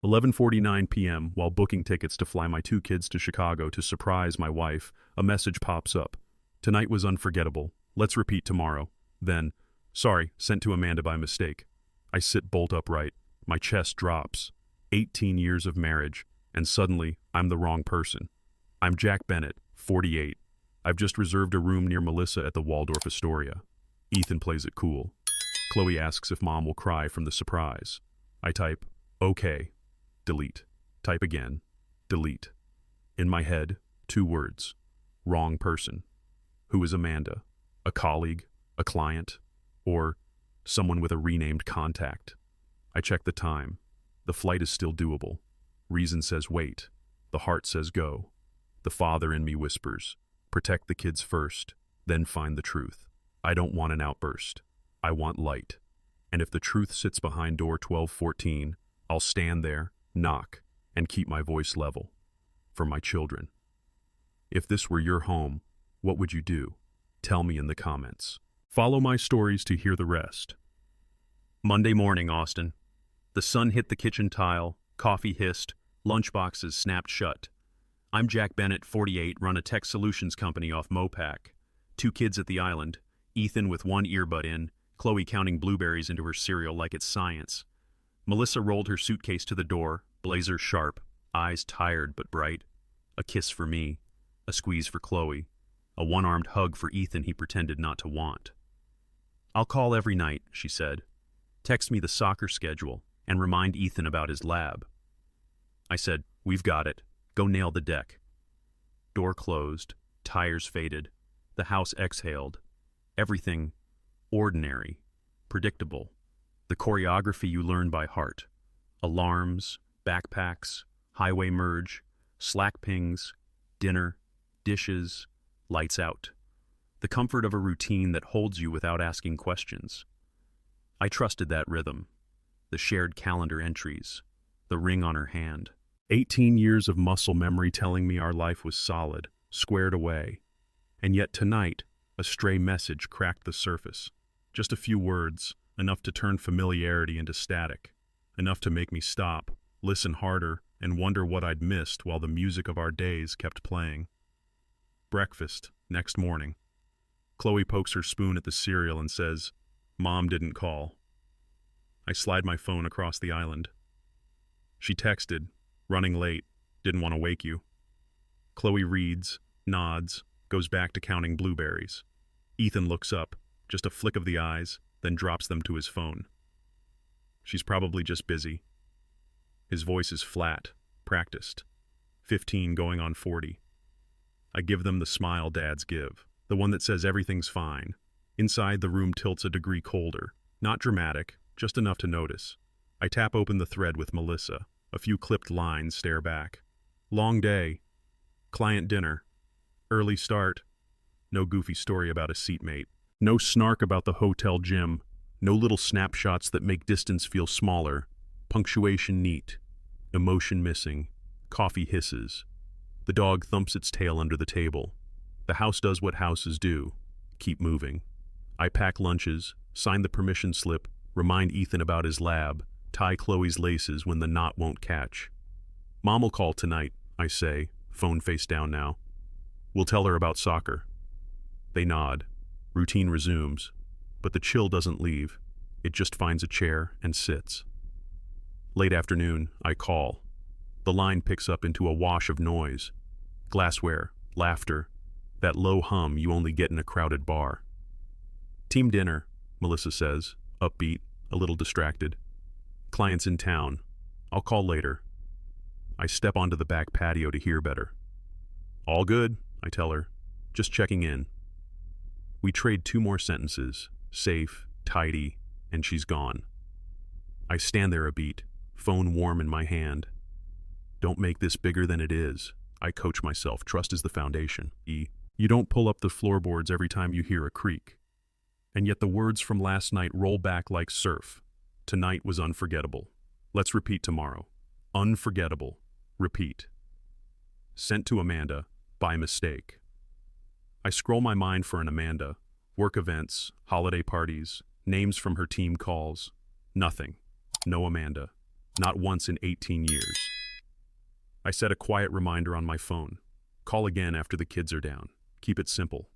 11:49 p.m. While booking tickets to fly my two kids to Chicago to surprise my wife, a message pops up. Tonight was unforgettable. Let's repeat tomorrow. Then, sorry, sent to Amanda by mistake. I sit bolt upright. My chest drops. 18 years of marriage, and suddenly I'm the wrong person. I'm Jack Bennett, 48. I've just reserved a room near Melissa at the Waldorf Astoria. Ethan plays it cool. Chloe asks if mom will cry from the surprise. I type, okay. Delete. Type again. Delete. In my head, 2 words. Wrong person. Who is Amanda? A colleague? A client? Or someone with a renamed contact? I check the time. The flight is still doable. Reason says wait. The heart says go. The father in me whispers, protect the kids first, then find the truth. I don't want an outburst. I want light. And if the truth sits behind door 1214, I'll stand there, knock, and keep my voice level. For my children. If this were your home, what would you do? Tell me in the comments. Follow my stories to hear the rest. Monday morning, Austin. The sun hit the kitchen tile, coffee hissed, lunchboxes snapped shut. I'm Jack Bennett, 48, run a tech solutions company off Mopac. 2 kids at the island, Ethan with 1 earbud in, Chloe counting blueberries into her cereal like it's science. Melissa rolled her suitcase to the door, blazer sharp, eyes tired but bright. A kiss for me, a squeeze for Chloe, a one-armed hug for Ethan he pretended not to want. I'll call every night, she said. Text me the soccer schedule and remind Ethan about his lab. I said, we've got it. Go nail the deck. Door closed, tires faded, the house exhaled. Everything ordinary, predictable. The choreography you learn by heart. Alarms, backpacks, highway merge, Slack pings, dinner, dishes, lights out. The comfort of a routine that holds you without asking questions. I trusted that rhythm. The shared calendar entries, the ring on her hand. 18 years of muscle memory telling me our life was solid, squared away. And yet tonight, a stray message cracked the surface. Just a few words, enough to turn familiarity into static. Enough to make me stop, listen harder, and wonder what I'd missed while the music of our days kept playing. Breakfast, next morning. Chloe pokes her spoon at the cereal and says, Mom didn't call. I slide my phone across the island. She texted, running late, didn't want to wake you. Chloe reads, nods, goes back to counting blueberries. Ethan looks up, just a flick of the eyes, then drops them to his phone. She's probably just busy. His voice is flat, practiced. 15 going on 40. I give them the smile dads give, the one that says everything's fine. Inside, the room tilts a degree colder. Not dramatic, just enough to notice. I tap open the thread with Melissa. A few clipped lines stare back. Long day. Client dinner. Early start. No goofy story about a seatmate. No snark about the hotel gym. No little snapshots that make distance feel smaller. Punctuation neat. Emotion missing. Coffee hisses. The dog thumps its tail under the table. The house does what houses do. Keep moving. I pack lunches, sign the permission slip, remind Ethan about his lab, tie Chloe's laces when the knot won't catch. Mom will call tonight, I say, phone face down now. We'll tell her about soccer. They nod. Routine resumes. But the chill doesn't leave. It just finds a chair and sits. Late afternoon, I call. The line picks up into a wash of noise. Glassware, laughter, that low hum you only get in a crowded bar. Team dinner, Melissa says, upbeat, a little distracted. Clients in town. I'll call later. I step onto the back patio to hear better. All good, I tell her. Just checking in. We trade 2 more sentences, safe, tidy, and she's gone. I stand there a beat, phone warm in my hand. Don't make this bigger than it is. I coach myself. Trust is the foundation. You don't pull up the floorboards every time you hear a creak. And yet the words from last night roll back like surf. Tonight was unforgettable. Let's repeat tomorrow. Unforgettable. Repeat. Sent to Amanda by mistake. I scroll my mind for an Amanda. Work events, holiday parties, names from her team calls. Nothing. No Amanda. Not once in 18 years. I set a quiet reminder on my phone. Call again after the kids are down. Keep it simple.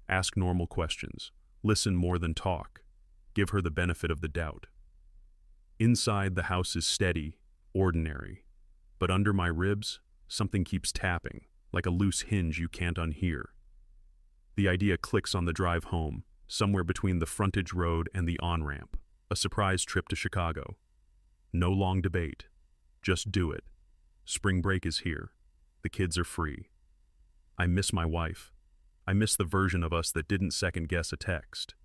Ask normal questions. Listen more than talk. Give her the benefit of the doubt. Inside, the house is steady, ordinary. But under my ribs, something keeps tapping, like a loose hinge you can't unhear. The idea clicks on the drive home, somewhere between the frontage road and the on-ramp. A surprise trip to Chicago. No long debate. Just do it. Spring break is here. The kids are free. I miss my wife. I miss the version of us that didn't second-guess a text.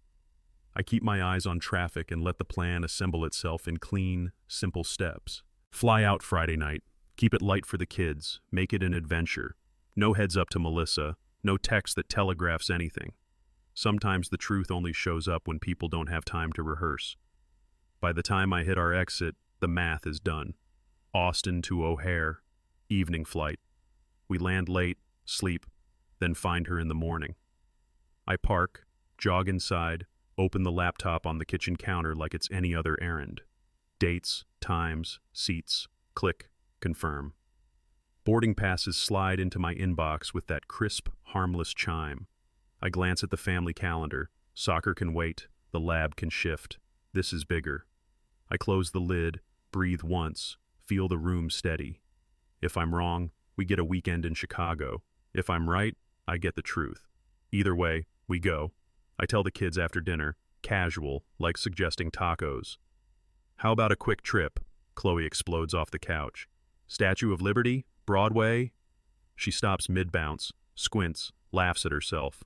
I keep my eyes on traffic and let the plan assemble itself in clean, simple steps. Fly out Friday night. Keep it light for the kids. Make it an adventure. No heads up to Melissa. No text that telegraphs anything. Sometimes the truth only shows up when people don't have time to rehearse. By the time I hit our exit, the math is done. Austin to O'Hare. Evening flight. We land late, sleep, then find her in the morning. I park, jog inside, open the laptop on the kitchen counter like it's any other errand. Dates, times, seats, click, confirm. Boarding passes slide into my inbox with that crisp, harmless chime. I glance at the family calendar. Soccer can wait, the lab can shift. This is bigger. I close the lid, breathe once, feel the room steady. If I'm wrong, we get a weekend in Chicago. If I'm right, I get the truth. Either way, we go. I tell the kids after dinner, casual, like suggesting tacos. How about a quick trip? Chloe explodes off the couch. Statue of Liberty? Broadway? She stops mid-bounce, squints, laughs at herself.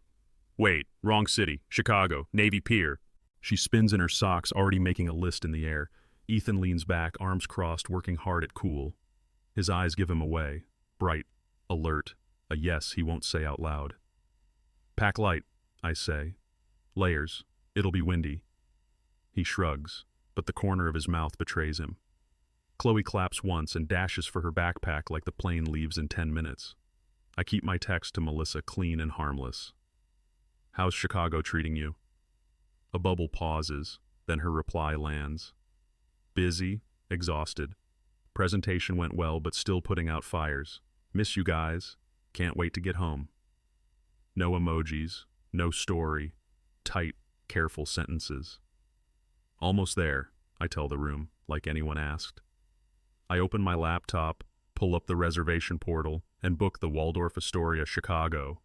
Wait, wrong city. Chicago, Navy Pier. She spins in her socks, already making a list in the air. Ethan leans back, arms crossed, working hard at cool. His eyes give him away. Bright, alert, a yes he won't say out loud. Pack light, I say. Layers. It'll be windy. He shrugs, but the corner of his mouth betrays him. Chloe claps once and dashes for her backpack like the plane leaves in 10 minutes. I keep my text to Melissa clean and harmless. How's Chicago treating you? A bubble pauses, then her reply lands. Busy, exhausted. Presentation went well, but still putting out fires. Miss you guys. Can't wait to get home. No emojis, no story. Tight, careful sentences. Almost there, I tell the room, like anyone asked. I open my laptop, pull up the reservation portal, and book the Waldorf Astoria Chicago.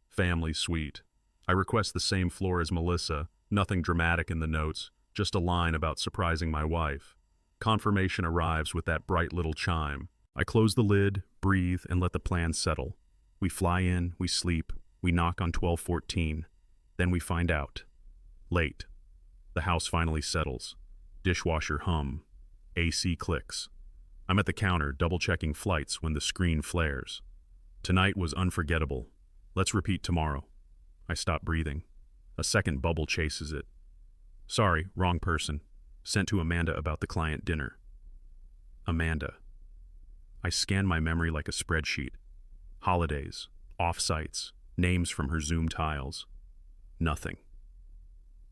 Family suite. I request the same floor as Melissa, nothing dramatic in the notes, just a line about surprising my wife. Confirmation arrives with that bright little chime. I close the lid, breathe, and let the plan settle. We fly in, we sleep, we knock on 12:14. Then we find out. Late. The house finally settles. Dishwasher hum. AC clicks. I'm at the counter, double-checking flights when the screen flares. Tonight was unforgettable. Let's repeat tomorrow. I stop breathing. A second bubble chases it. Sorry, wrong person. Sent to Amanda about the client dinner. Amanda. I scan my memory like a spreadsheet. Holidays, off-sites, names from her Zoom tiles. Nothing.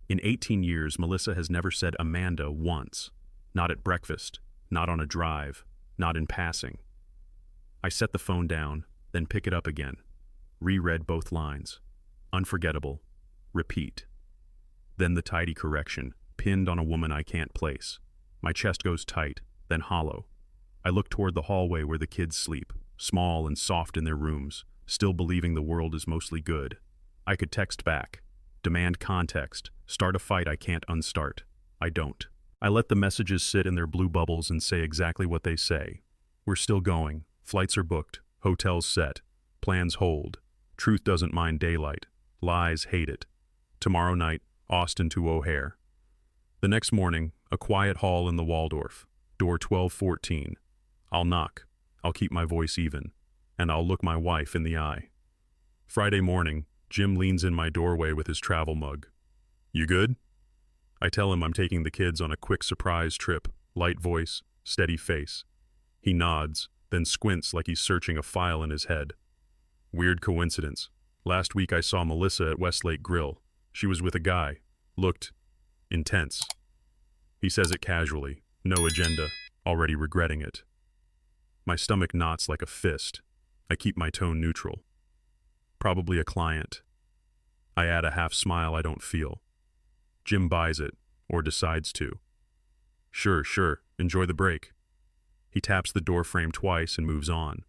In 18 years, Melissa has never said Amanda once. Not at breakfast, not on a drive, not in passing. I set the phone down, then pick it up again. Reread both lines. Unforgettable. Repeat. Then the tidy correction, pinned on a woman I can't place. My chest goes tight, then hollow. I look toward the hallway where the kids sleep, small and soft in their rooms, still believing the world is mostly good. I could text back, demand context, start a fight I can't unstart. I don't. I let the messages sit in their blue bubbles and say exactly what they say. We're still going. Flights are booked. Hotels set. Plans hold. Truth doesn't mind daylight. Lies hate it. Tomorrow night, Austin to O'Hare. The next morning, a quiet hall in the Waldorf. Door 1214. I'll knock. I'll keep my voice even. And I'll look my wife in the eye. Friday morning, Jim leans in my doorway with his travel mug. You good? I tell him I'm taking the kids on a quick surprise trip. Light voice, steady face. He nods, then squints like he's searching a file in his head. Weird coincidence. Last week I saw Melissa at Westlake Grill. She was with a guy. Looked intense. He says it casually. No agenda. already regretting it. My stomach knots like a fist. I keep my tone neutral. Probably a client. I add a half smile I don't feel. Jim buys it, or decides to. Sure, enjoy the break. He taps the door frame twice and moves on.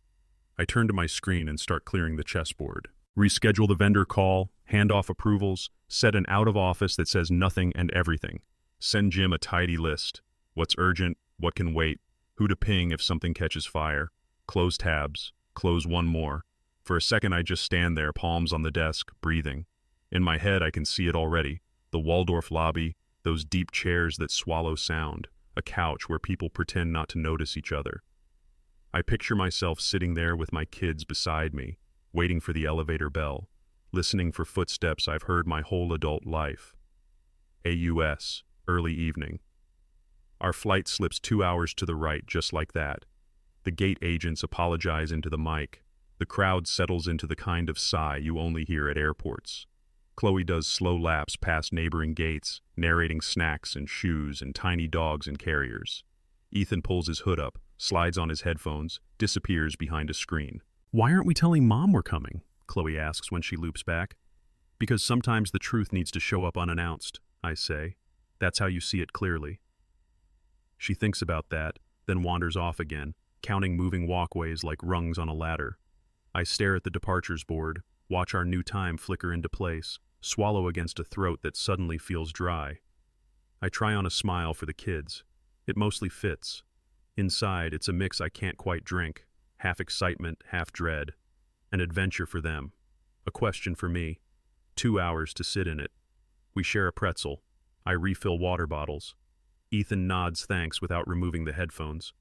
I turn to my screen and start clearing the chessboard. Reschedule the vendor call, hand off approvals, set an out of office that says nothing and everything. Send Jim a tidy list. What's urgent, what can wait, who to ping if something catches fire. Close tabs, close one more. For a second I just stand there, palms on the desk, breathing. In my head I can see it already. The Waldorf lobby, those deep chairs that swallow sound, a couch where people pretend not to notice each other. I picture myself sitting there with my kids beside me, waiting for the elevator bell, listening for footsteps I've heard my whole adult life. AUS, early evening. Our flight slips 2 hours to the right just like that. The gate agents apologize into the mic. The crowd settles into the kind of sigh you only hear at airports. Chloe does slow laps past neighboring gates, narrating snacks and shoes and tiny dogs and carriers. Ethan pulls his hood up, slides on his headphones, disappears behind a screen. "Why aren't we telling Mom we're coming?" Chloe asks when she loops back. "Because sometimes the truth needs to show up unannounced," I say. "That's how you see it clearly." She thinks about that, then wanders off again, counting moving walkways like rungs on a ladder. I stare at the departures board, watch our new time flicker into place, swallow against a throat that suddenly feels dry. I try on a smile for the kids. It mostly fits. Inside, it's a mix I can't quite drink, half excitement, half dread. An adventure for them. A question for me. 2 hours to sit in it. We share a pretzel. I refill water bottles. Ethan nods thanks without removing the headphones.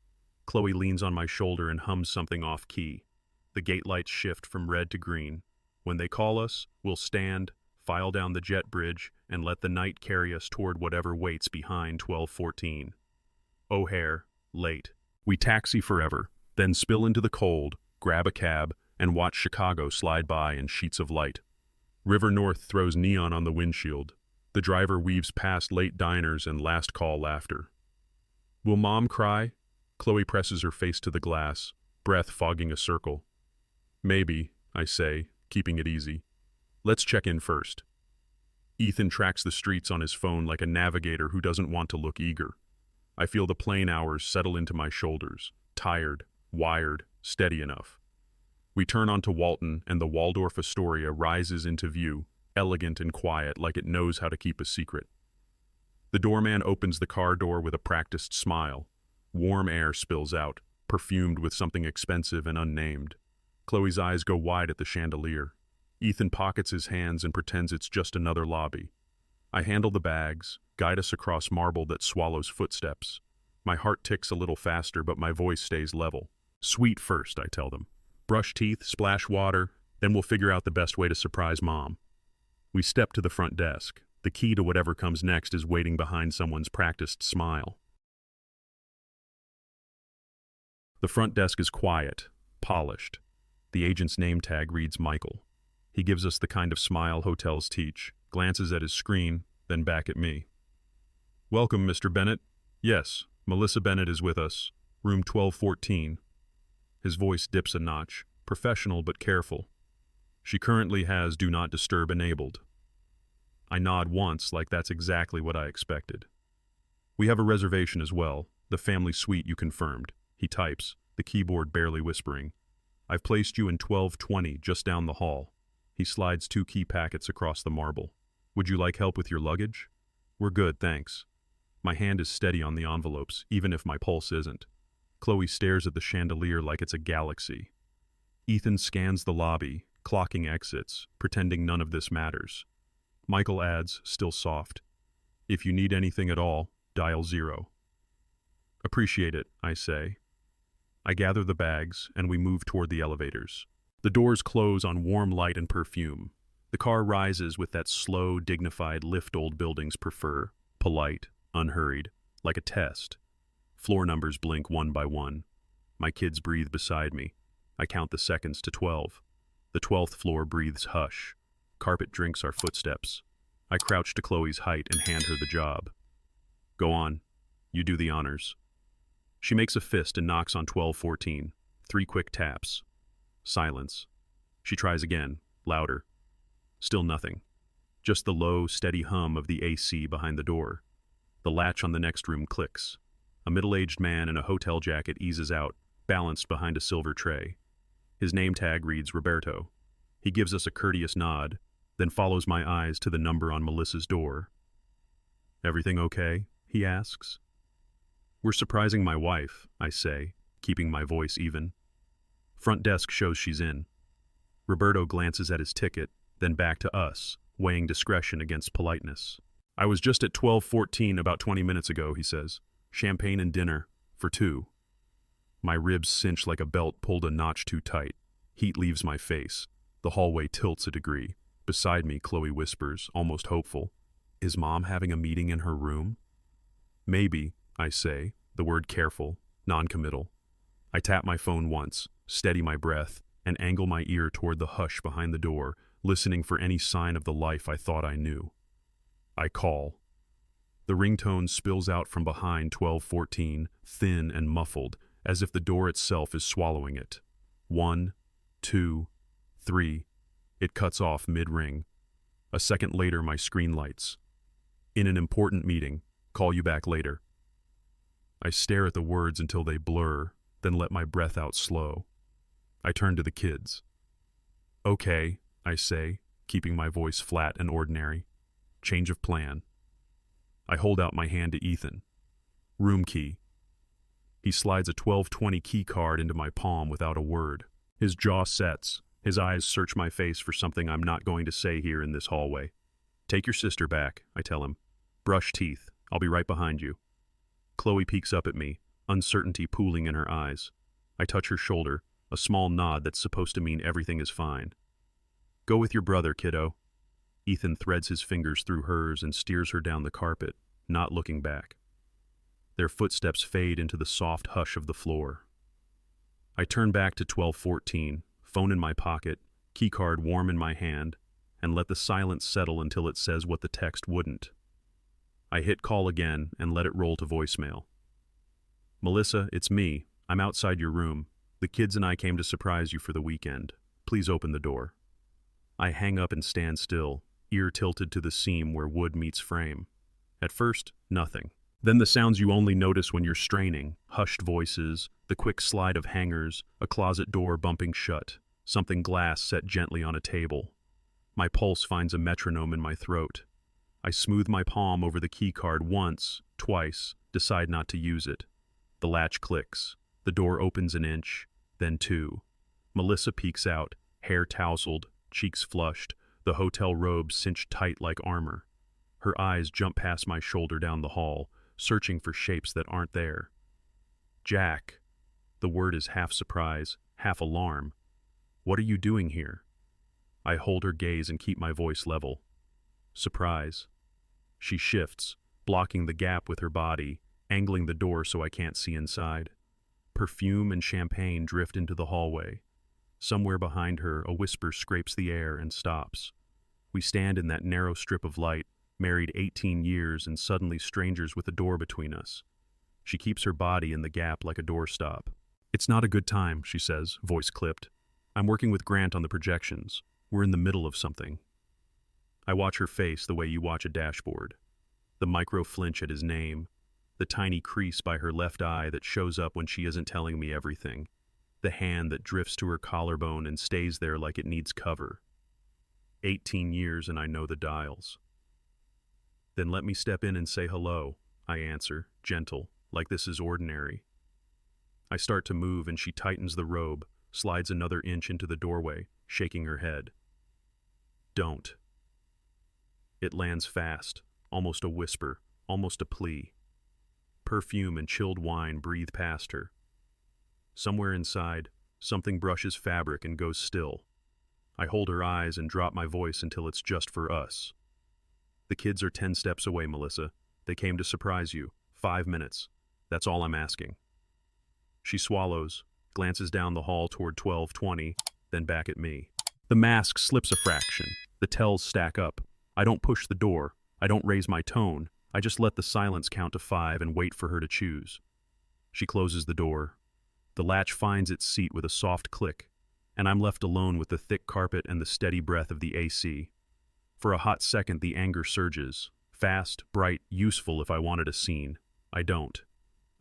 Chloe leans on my shoulder and hums something off-key. The gate lights shift from red to green. When they call us, we'll stand, file down the jet bridge, and let the night carry us toward whatever waits behind 1214. O'Hare, late. We taxi forever, then spill into the cold, grab a cab, and watch Chicago slide by in sheets of light. River North throws neon on the windshield. The driver weaves past late diners and last call laughter. Will Mom cry? Chloe presses her face to the glass, breath fogging a circle. Maybe, I say, keeping it easy. Let's check in first. Ethan tracks the streets on his phone like a navigator who doesn't want to look eager. I feel the plane hours settle into my shoulders, tired, wired, steady enough. We turn onto Walton and the Waldorf Astoria rises into view, elegant and quiet like it knows how to keep a secret. The doorman opens the car door with a practiced smile. Warm air spills out, perfumed with something expensive and unnamed. Chloe's eyes go wide at the chandelier. Ethan pockets his hands and pretends it's just another lobby. I handle the bags, guide us across marble that swallows footsteps. My heart ticks a little faster, but my voice stays level. Sweet first, I tell them. Brush teeth, splash water, then we'll figure out the best way to surprise Mom. We step to the front desk. The key to whatever comes next is waiting behind someone's practiced smile. The front desk is quiet, polished. The agent's name tag reads Michael. He gives us the kind of smile hotels teach, glances at his screen, then back at me. Welcome, Mr. Bennett. Yes, Melissa Bennett is with us. Room 1214. His voice dips a notch, professional but careful. She currently has Do Not Disturb enabled. I nod once like that's exactly what I expected. We have a reservation as well, the family suite you confirmed. He types, the keyboard barely whispering. I've placed you in 1220 just down the hall. He slides 2 key packets across the marble. Would you like help with your luggage? We're good, thanks. My hand is steady on the envelopes, even if my pulse isn't. Chloe stares at the chandelier like it's a galaxy. Ethan scans the lobby, clocking exits, pretending none of this matters. Michael adds, still soft. If you need anything at all, dial 0. Appreciate it, I say. I gather the bags, and we move toward the elevators. The doors close on warm light and perfume. The car rises with that slow, dignified lift old buildings prefer, polite, unhurried, like a test. Floor numbers blink one by one. My kids breathe beside me. I count the seconds to 12. The 12th floor breathes hush. Carpet drinks our footsteps. I crouch to Chloe's height and hand her the job. Go on. You do the honors. She makes a fist and knocks on 1214. 3 quick taps. Silence. She tries again, louder. Still nothing. Just the low, steady hum of the AC behind the door. The latch on the next room clicks. A middle-aged man in a hotel jacket eases out, balanced behind a silver tray. His name tag reads Roberto. He gives us a courteous nod, then follows my eyes to the number on Melissa's door. "Everything okay?" he asks. "We're surprising my wife," I say, keeping my voice even. Front desk shows she's in. Roberto glances at his ticket, then back to us, weighing discretion against politeness. "I was just at 1214 about 20 minutes ago," he says. "Champagne and dinner, for 2. My ribs cinch like a belt pulled a notch too tight. Heat leaves my face. The hallway tilts a degree. Beside me, Chloe whispers, almost hopeful, "Is Mom having a meeting in her room?" "Maybe," I say, the word careful, non-committal. I tap my phone once, steady my breath, and angle my ear toward the hush behind the door, listening for any sign of the life I thought I knew. I call. The ringtone spills out from behind 1214, thin and muffled, as if the door itself is swallowing it. 1, 2, 3. It cuts off mid-ring. A second later, my screen lights. "In an important meeting. Call you back later." I stare at the words until they blur, then let my breath out slow. I turn to the kids. "Okay," I say, keeping my voice flat and ordinary. "Change of plan." I hold out my hand to Ethan. "Room key." He slides a 1220 key card into my palm without a word. His jaw sets. His eyes search my face for something I'm not going to say here in this hallway. "Take your sister back," I tell him. "Brush teeth. I'll be right behind you." Chloe peeks up at me, uncertainty pooling in her eyes. I touch her shoulder, a small nod that's supposed to mean everything is fine. "Go with your brother, kiddo." Ethan threads his fingers through hers and steers her down the carpet, not looking back. Their footsteps fade into the soft hush of the floor. I turn back to 1214, phone in my pocket, keycard warm in my hand, and let the silence settle until it says what the text wouldn't. I hit call again and let it roll to voicemail. "Melissa, it's me. I'm outside your room. The kids and I came to surprise you for the weekend. Please open the door." I hang up and stand still, ear tilted to the seam where wood meets frame. At first, nothing. Then the sounds you only notice when you're straining, hushed voices, the quick slide of hangers, a closet door bumping shut, something glass set gently on a table. My pulse finds a metronome in my throat. I smooth my palm over the keycard once, twice, decide not to use it. The latch clicks. The door opens an inch, then 2. Melissa peeks out, hair tousled, cheeks flushed, the hotel robe cinched tight like armor. Her eyes jump past my shoulder down the hall, searching for shapes that aren't there. "Jack." The word is half surprise, half alarm. "What are you doing here?" I hold her gaze and keep my voice level. Surprise. She shifts, blocking the gap with her body, angling the door so I can't see inside. Perfume and champagne drift into the hallway. Somewhere behind her, a whisper scrapes the air and stops. We stand in that narrow strip of light, married 18 years and suddenly strangers with a door between us. She keeps her body in the gap like a doorstop. "It's not a good time," she says, voice clipped. "I'm working with Grant on the projections. We're in the middle of something." I watch her face the way you watch a dashboard. The micro flinch at his name, the tiny crease by her left eye that shows up when she isn't telling me everything, the hand that drifts to her collarbone and stays there like it needs cover. 18 years and I know the dials. "Then let me step in and say hello," I answer, gentle, like this is ordinary. I start to move and she tightens the robe, slides another inch into the doorway, shaking her head. "Don't." It lands fast, almost a whisper, almost a plea. Perfume and chilled wine breathe past her. Somewhere inside, something brushes fabric and goes still. I hold her eyes and drop my voice until it's just for us. "The kids are 10 steps away, Melissa. They came to surprise you. 5 minutes. That's all I'm asking." She swallows, glances down the hall toward 1220, then back at me. The mask slips a fraction. The tells stack up. I don't push the door. I don't raise my tone. I just let the silence count to 5 and wait for her to choose. She closes the door. The latch finds its seat with a soft click, and I'm left alone with the thick carpet and the steady breath of the AC. For a hot second, the anger surges. Fast, bright, useful if I wanted a scene. I don't.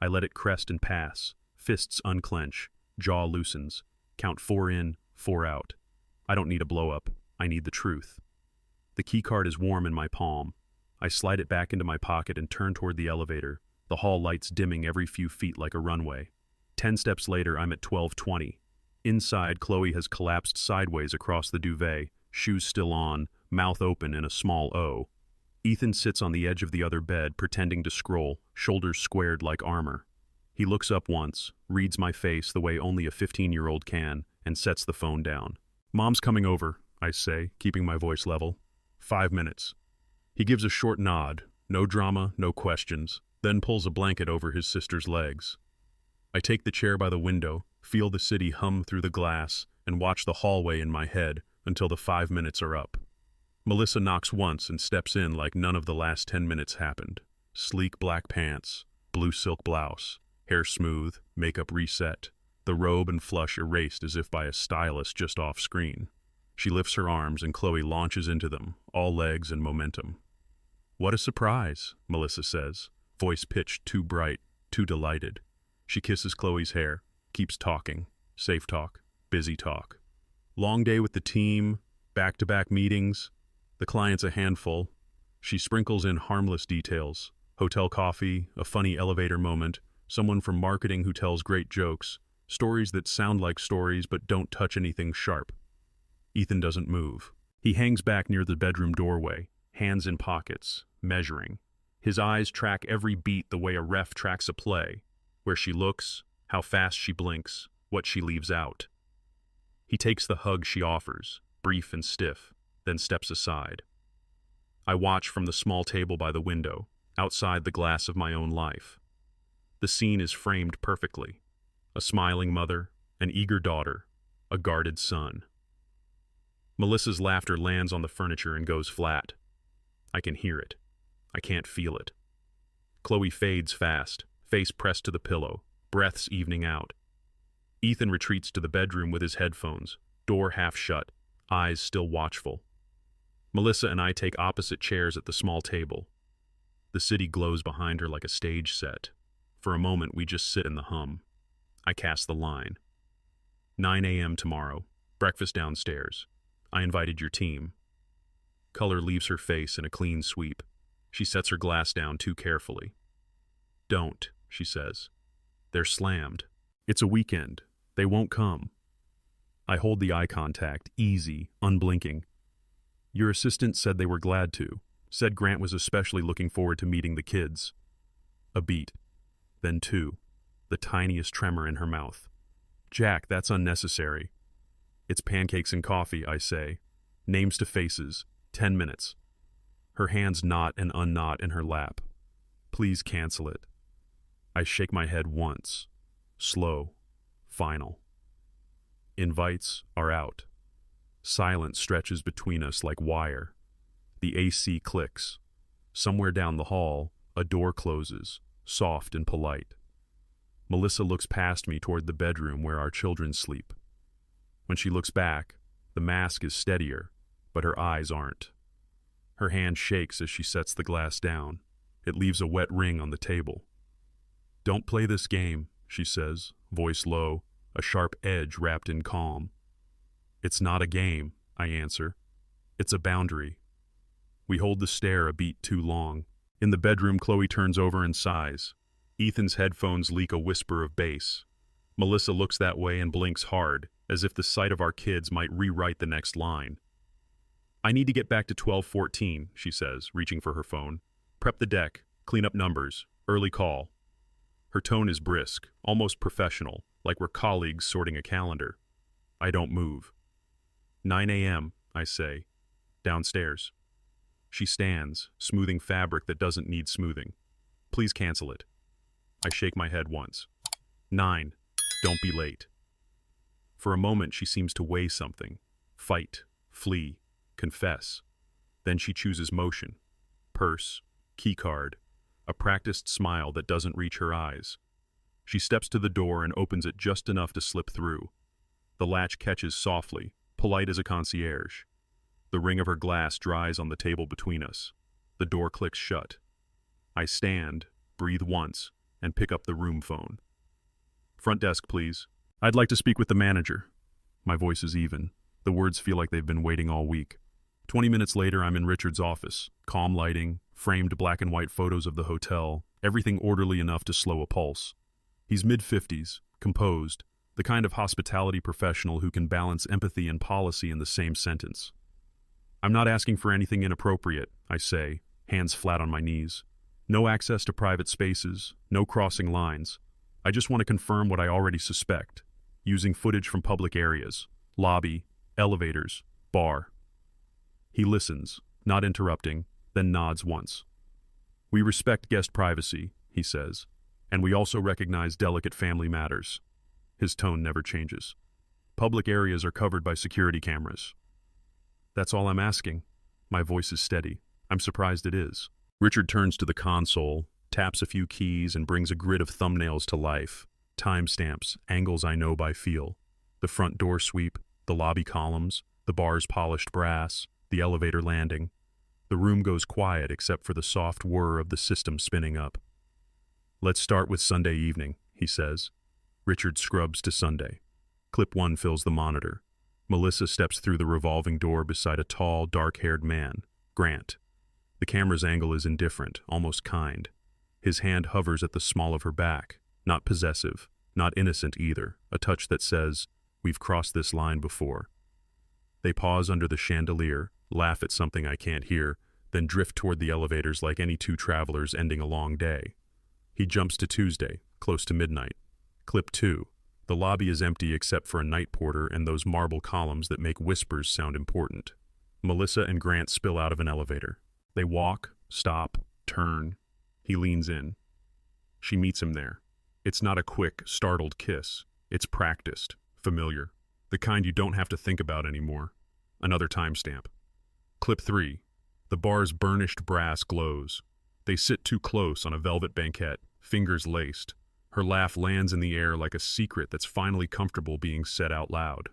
I let it crest and pass. Fists unclench. Jaw loosens. Count 4 in, 4 out. I don't need a blow-up. I need the truth. The keycard is warm in my palm. I slide it back into my pocket and turn toward the elevator, the hall lights dimming every few feet like a runway. 10 steps later, I'm at 1220. Inside, Chloe has collapsed sideways across the duvet, shoes still on, mouth open in a small O. Ethan sits on the edge of the other bed, pretending to scroll, shoulders squared like armor. He looks up once, reads my face the way only a 15-year-old can, and sets the phone down. "Mom's coming over," I say, keeping my voice level. 5 minutes. He gives a short nod, no drama, no questions, then pulls a blanket over his sister's legs. I take the chair by the window, feel the city hum through the glass, and watch the hallway in my head until the 5 minutes are up. Melissa knocks once and steps in like none of the last 10 minutes happened. Sleek black pants, blue silk blouse, hair smooth, makeup reset, the robe and flush erased as if by a stylist just off screen. She lifts her arms and Chloe launches into them, all legs and momentum. "What a surprise," Melissa says, voice pitched too bright, too delighted. She kisses Chloe's hair, keeps talking, safe talk, busy talk. Long day with the team, back-to-back meetings. The client's a handful. She sprinkles in harmless details, hotel coffee, a funny elevator moment, someone from marketing who tells great jokes, stories that sound like stories but don't touch anything sharp. Ethan doesn't move. He hangs back near the bedroom doorway, hands in pockets, measuring. His eyes track every beat the way a ref tracks a play, where she looks, how fast she blinks, what she leaves out. He takes the hug she offers, brief and stiff, then steps aside. I watch from the small table by the window, outside the glass of my own life. The scene is framed perfectly. A smiling mother, an eager daughter, a guarded son. Melissa's laughter lands on the furniture and goes flat. I can hear it. I can't feel it. Chloe fades fast, face pressed to the pillow, breaths evening out. Ethan retreats to the bedroom with his headphones, door half shut, eyes still watchful. Melissa and I take opposite chairs at the small table. The city glows behind her like a stage set. For a moment, we just sit in the hum. I cast the line. 9 a.m. tomorrow, breakfast downstairs. I invited your team. Color leaves her face in a clean sweep. She sets her glass down too carefully. "Don't," she says. "They're slammed. It's a weekend. They won't come." I hold the eye contact, easy, unblinking. "Your assistant said they were glad to. Said Grant was especially looking forward to meeting the kids." A beat. Then 2. The tiniest tremor in her mouth. "Jack, that's unnecessary." "It's pancakes and coffee," I say. Names to faces. 10 minutes. Her hands knot and unknot in her lap. "Please cancel it." I shake my head once. Slow. Final. Invites are out. Silence stretches between us like wire. The AC clicks. Somewhere down the hall, a door closes, soft and polite. Melissa looks past me toward the bedroom where our children sleep. When she looks back, the mask is steadier, but her eyes aren't. Her hand shakes as she sets the glass down. It leaves a wet ring on the table. "Don't play this game," she says, voice low, a sharp edge wrapped in calm. "It's not a game," I answer. "It's a boundary." We hold the stare a beat too long. In the bedroom, Chloe turns over and sighs. Ethan's headphones leak a whisper of bass. Melissa looks that way and blinks hard, as if the sight of our kids might rewrite the next line. "I need to get back to 12:14, she says, reaching for her phone. "Prep the deck, clean up numbers, early call." Her tone is brisk, almost professional, like we're colleagues sorting a calendar. I don't move. 9 a.m., I say. Downstairs. She stands, smoothing fabric that doesn't need smoothing. "Please cancel it." I shake my head once. 9. Don't be late. For a moment, she seems to weigh something. Fight, flee, confess. Then she chooses motion. Purse, keycard, a practiced smile that doesn't reach her eyes. She steps to the door and opens it just enough to slip through. The latch catches softly, polite as a concierge. The ring of her glass dries on the table between us. The door clicks shut. I stand, breathe once, and pick up the room phone. "Front desk, please. I'd like to speak with the manager." My voice is even. The words feel like they've been waiting all week. 20 minutes later, I'm in Richard's office. Calm lighting, framed black and white photos of the hotel, everything orderly enough to slow a pulse. He's mid-50s, composed, the kind of hospitality professional who can balance empathy and policy in the same sentence. "I'm not asking for anything inappropriate," I say, hands flat on my knees. "No access to private spaces, no crossing lines. I just want to confirm what I already suspect, using footage from public areas, lobby, elevators, bar." He listens, not interrupting, then nods once. "We respect guest privacy," he says, "and we also recognize delicate family matters." His tone never changes. "Public areas are covered by security cameras." "That's all I'm asking." My voice is steady. I'm surprised it is. Richard turns to the console, taps a few keys, and brings a grid of thumbnails to life. Timestamps, angles I know by feel. The front door sweep, the lobby columns, the bar's polished brass, the elevator landing. The room goes quiet except for the soft whir of the system spinning up. "Let's start with Sunday evening," he says. Richard scrubs to Sunday. Clip 1 fills the monitor. Melissa steps through the revolving door beside a tall, dark-haired man, Grant. The camera's angle is indifferent, almost kind. His hand hovers at the small of her back, not possessive, not innocent either, a touch that says, "We've crossed this line before." They pause under the chandelier, laugh at something I can't hear, then drift toward the elevators like any two travelers ending a long day. He jumps to Tuesday, close to midnight. Clip 2. The lobby is empty except for a night porter and those marble columns that make whispers sound important. Melissa and Grant spill out of an elevator. They walk, stop, turn. He leans in. She meets him there. It's not a quick, startled kiss. It's practiced, familiar. The kind you don't have to think about anymore. Another timestamp. Clip 3. The bar's burnished brass glows. They sit too close on a velvet banquette, fingers laced. Her laugh lands in the air like a secret that's finally comfortable being said out loud.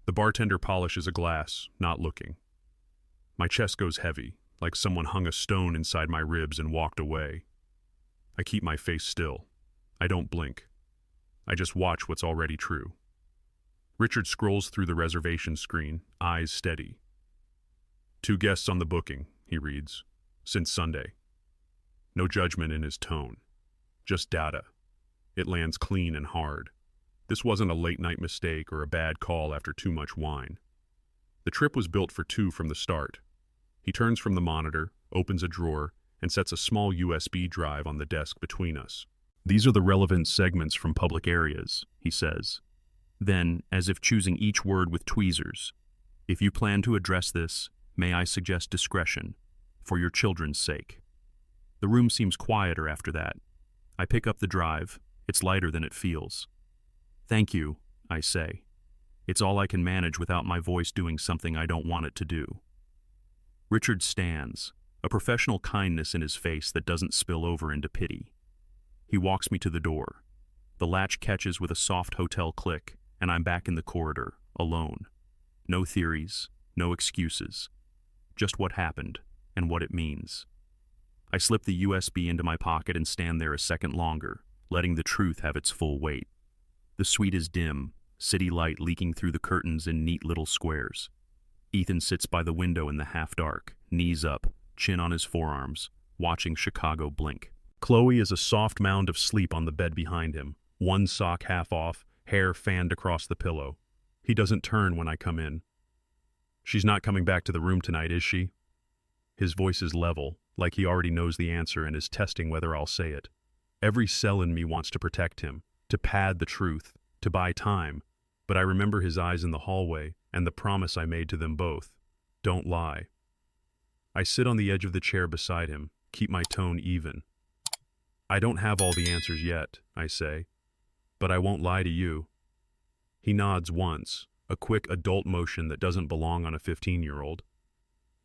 The bartender polishes a glass, not looking. My chest goes heavy, like someone hung a stone inside my ribs and walked away. I keep my face still. I don't blink. I just watch what's already true. Richard scrolls through the reservation screen, eyes steady. 2 guests on the booking, he reads, since Sunday. No judgment in his tone. Just data. It lands clean and hard. This wasn't a late-night mistake or a bad call after too much wine. The trip was built for 2 from the start. He turns from the monitor, opens a drawer, and sets a small USB drive on the desk between us. "These are the relevant segments from public areas," he says. Then, as if choosing each word with tweezers, "If you plan to address this, may I suggest discretion, for your children's sake." The room seems quieter after that. I pick up the drive. It's lighter than it feels. "Thank you," I say. It's all I can manage without my voice doing something I don't want it to do. Richard stands, a professional kindness in his face that doesn't spill over into pity. He walks me to the door. The latch catches with a soft hotel click, and I'm back in the corridor, alone. No theories, no excuses. Just what happened, and what it means. I slip the USB into my pocket and stand there a second longer, letting the truth have its full weight. The suite is dim, city light leaking through the curtains in neat little squares. Ethan sits by the window in the half-dark, knees up, chin on his forearms, watching Chicago blink. Chloe is a soft mound of sleep on the bed behind him, one sock half off, hair fanned across the pillow. He doesn't turn when I come in. "She's not coming back to the room tonight, is she?" His voice is level, like he already knows the answer and is testing whether I'll say it. Every cell in me wants to protect him, to pad the truth, to buy time, but I remember his eyes in the hallway and the promise I made to them both. Don't lie. I sit on the edge of the chair beside him, keep my tone even. "I don't have all the answers yet," I say, "but I won't lie to you." He nods once, a quick adult motion that doesn't belong on a 15-year-old.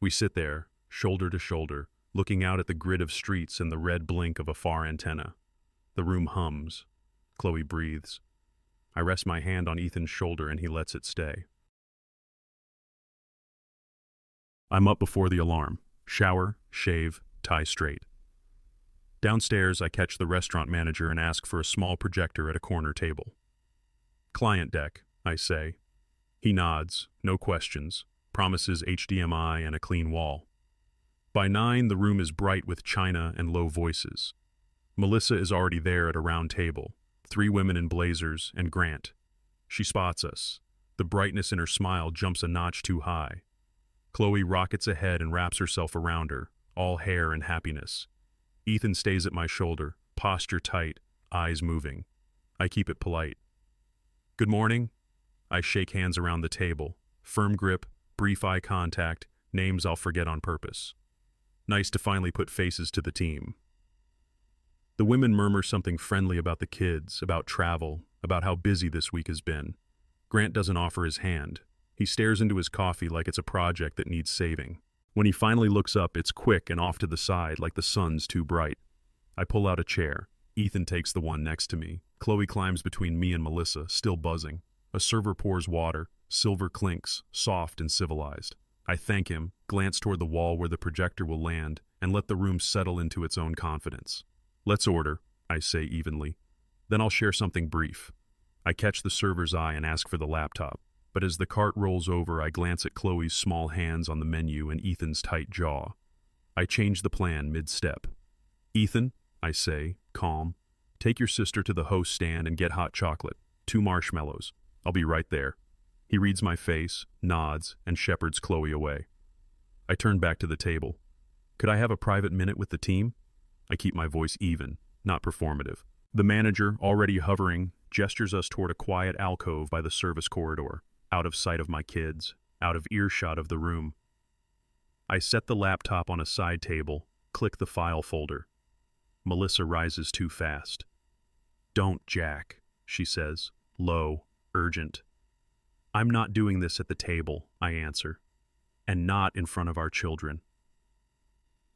We sit there, shoulder to shoulder, looking out at the grid of streets and the red blink of a far antenna. The room hums. Chloe breathes. I rest my hand on Ethan's shoulder and he lets it stay. I'm up before the alarm. Shower, shave, tie straight. Downstairs, I catch the restaurant manager and ask for a small projector at a corner table. Client deck, I say. He nods, no questions, promises HDMI and a clean wall. By 9, the room is bright with china and low voices. Melissa is already there at a round table, 3 women in blazers and Grant. She spots us. The brightness in her smile jumps a notch too high. Chloe rockets ahead and wraps herself around her, all hair and happiness. Ethan stays at my shoulder, posture tight, eyes moving. I keep it polite. Good morning. I shake hands around the table. Firm grip, brief eye contact, names I'll forget on purpose. Nice to finally put faces to the team. The women murmur something friendly about the kids, about travel, about how busy this week has been. Grant doesn't offer his hand. He stares into his coffee like it's a project that needs saving. When he finally looks up, it's quick and off to the side like the sun's too bright. I pull out a chair. Ethan takes the one next to me. Chloe climbs between me and Melissa, still buzzing. A server pours water. Silver clinks, soft and civilized. I thank him, glance toward the wall where the projector will land, and let the room settle into its own confidence. Let's order, I say evenly. Then I'll share something brief. I catch the server's eye and ask for the laptop. But as the cart rolls over, I glance at Chloe's small hands on the menu and Ethan's tight jaw. I change the plan mid-step. Ethan, I say, calm, take your sister to the host stand and get hot chocolate, 2 marshmallows. I'll be right there. He reads my face, nods, and shepherds Chloe away. I turn back to the table. Could I have a private minute with the team? I keep my voice even, not performative. The manager, already hovering, gestures us toward a quiet alcove by the service corridor, out of sight of my kids, out of earshot of the room. I set the laptop on a side table, click the file folder. Melissa rises too fast. Don't, Jack, she says, low, urgent. I'm not doing this at the table, I answer, and not in front of our children.